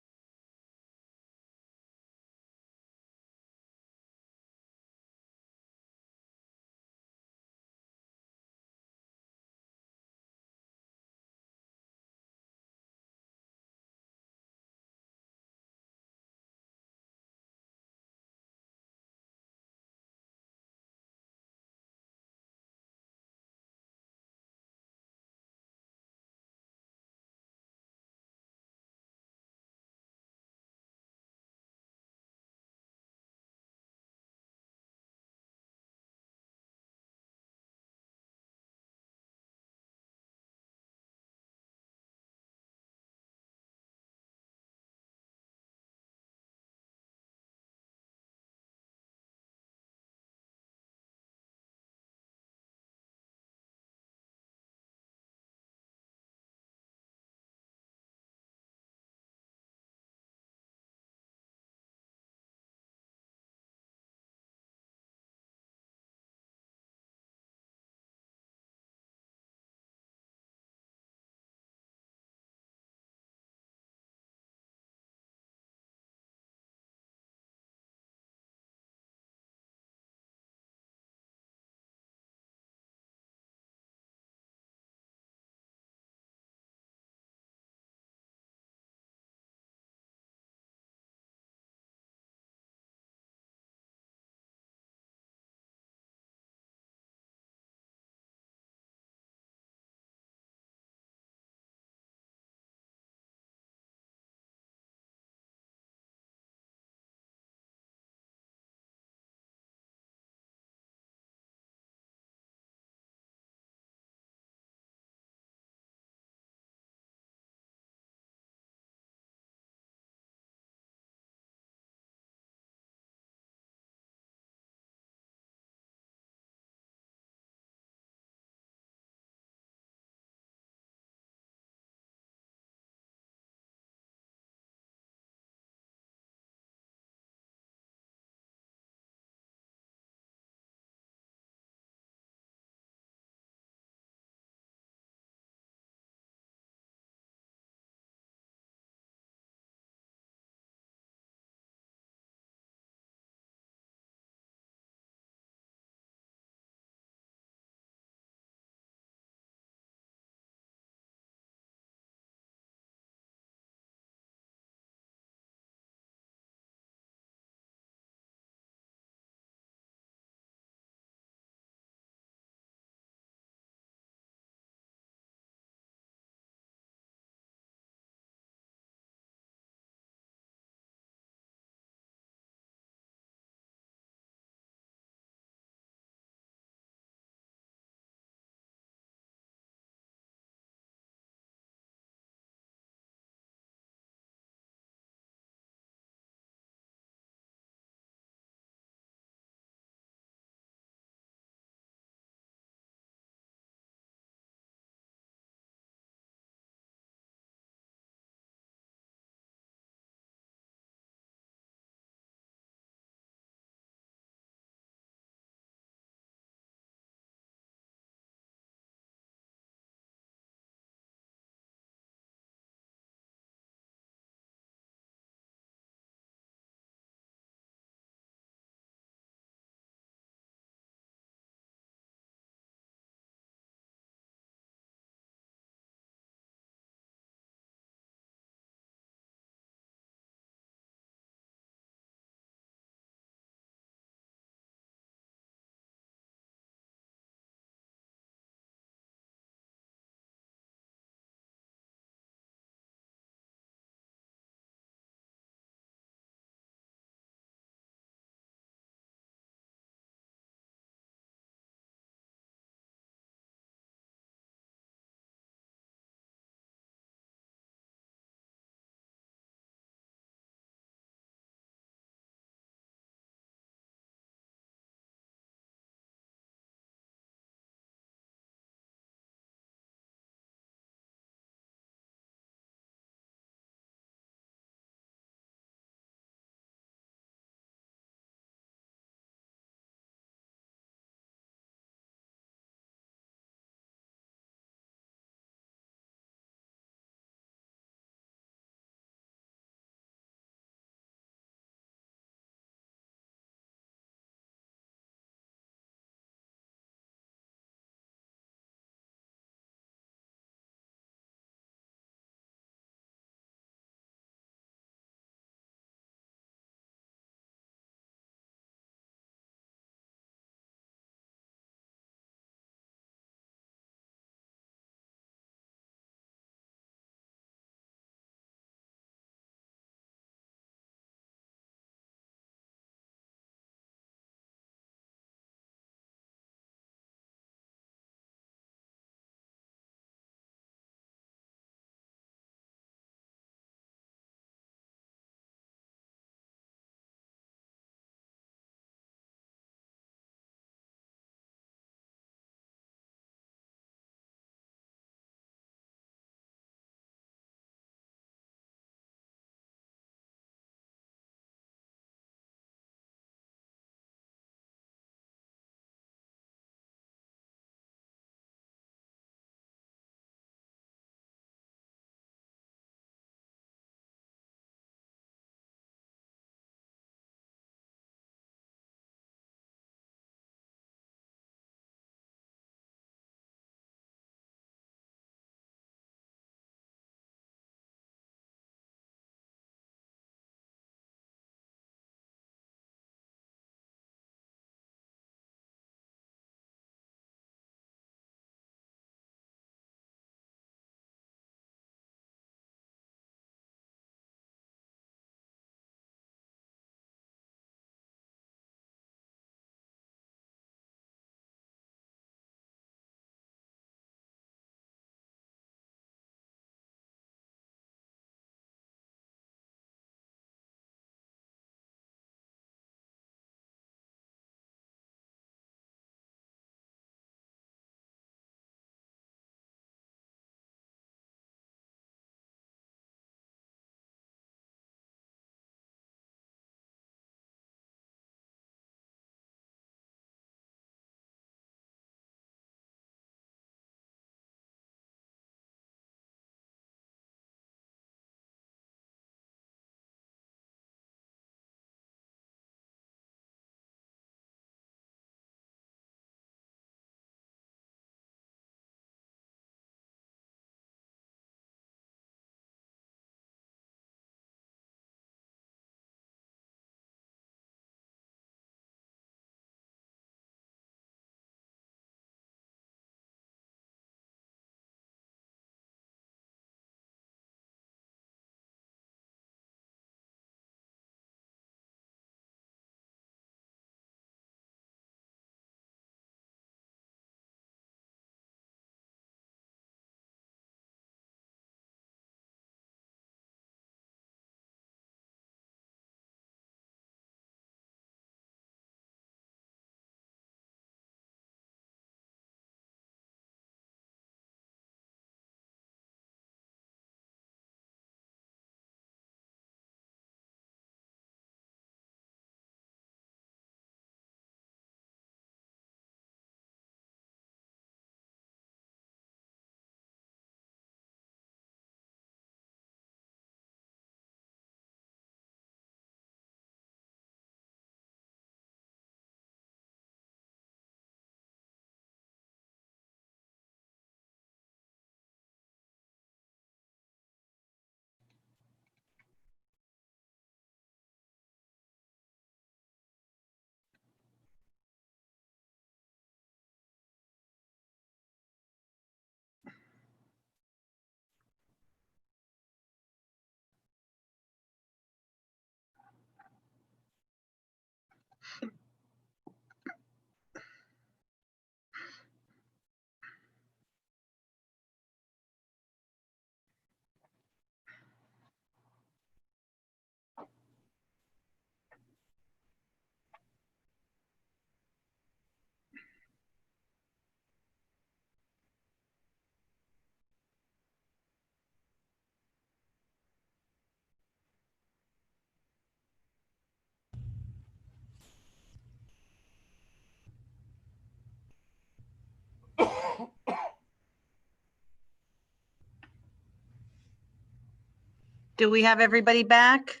Do we have everybody back?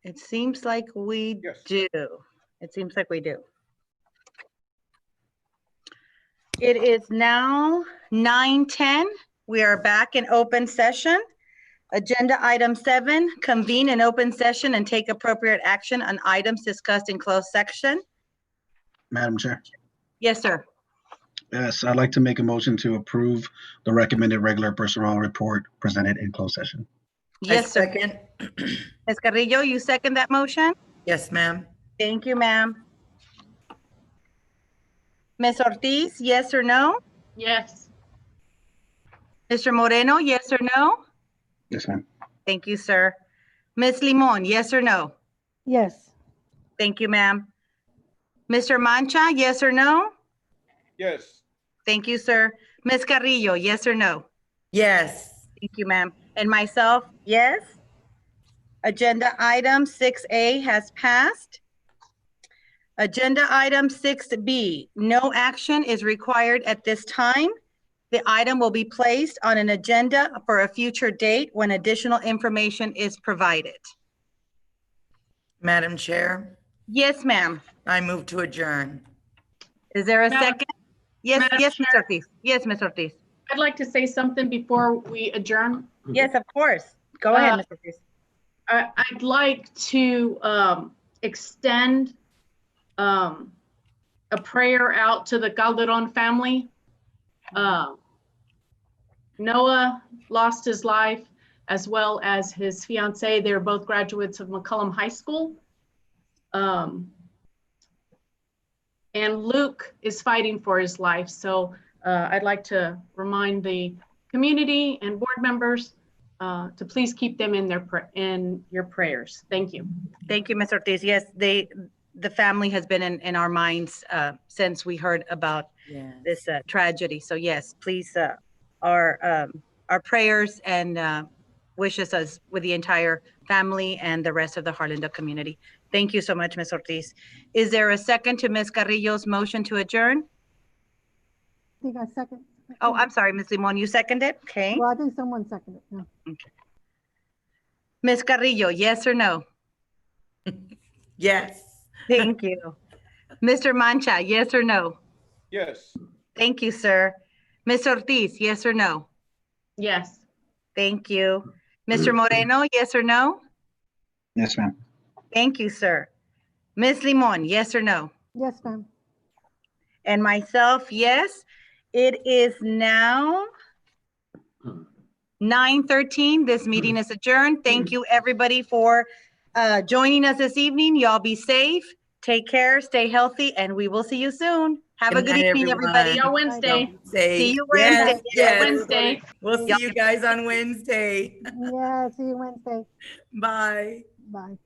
It seems like we do. It seems like we do. It is now 9:10. We are back in open session. Agenda item 7, convene an open session and take appropriate action on items discussed in closed section. Madam Chair. Yes, sir. Yes, I'd like to make a motion to approve the recommended regular personnel report presented in closed session. Yes, sir. Second. Ms. Carrillo, you second that motion? Yes, ma'am. Thank you, ma'am. Ms. Ortiz, yes or no? Yes. Mr. Moreno, yes or no? Yes, ma'am. Thank you, sir. Ms. Limon, yes or no? Yes. Thank you, ma'am. Mr. Mancha, yes or no? Yes. Thank you, sir. Ms. Carrillo, yes or no? Yes. Thank you, ma'am. And myself, yes. Agenda item 6A has passed. Agenda item 6B, no action is required at this time. The item will be placed on an agenda for a future date when additional information is provided. Madam Chair, Yes, ma'am. I move to adjourn. Is there a Madam- second? Yes, Madam yes, Ms. Chair. Ortiz. Yes, Ms. Ortiz. I'd like to say something before we adjourn. Yes, of course. Go ahead, Ms. Ortiz. I'd like to extend a prayer out to the Calderon family. Noah lost his life, as well as his fiancee. They're both graduates of McCollum High School. And Luke is fighting for his life. So I'd like to remind the community and board members to please keep them in your prayers. Thank you. Thank you, Ms. Ortiz. Yes, the family has been in our minds since we heard about this tragedy. So yes, please, our prayers and wishes us with the entire family and the rest of the Harlandale community. Thank you so much, Ms. Ortiz. Is there a second to Ms. Carrillo's motion to adjourn? I think I second. Oh, I'm sorry, Ms. Limon, you seconded? Okay. Well, I think someone seconded. Yeah. Okay. Ms. Carrillo, yes or no? Yes. Thank you. Mr. Mancha, yes or no? Yes. Thank you, sir. Ms. Ortiz, yes or no? Yes. Thank you. Mr. Moreno, yes or no? Yes, ma'am. Thank you, sir. Ms. Limon, yes or no? Yes, ma'am. And myself, yes. It is now 9:13. This meeting is adjourned. Thank you, everybody, for joining us this evening. Y'all be safe, take care, stay healthy, and we will see you soon. Have a Good good night, evening, everybody. See you Wednesday. See you Wednesday. Yes. Wednesday. We'll see you guys on Wednesday. Yeah, see you Wednesday. Bye. Bye.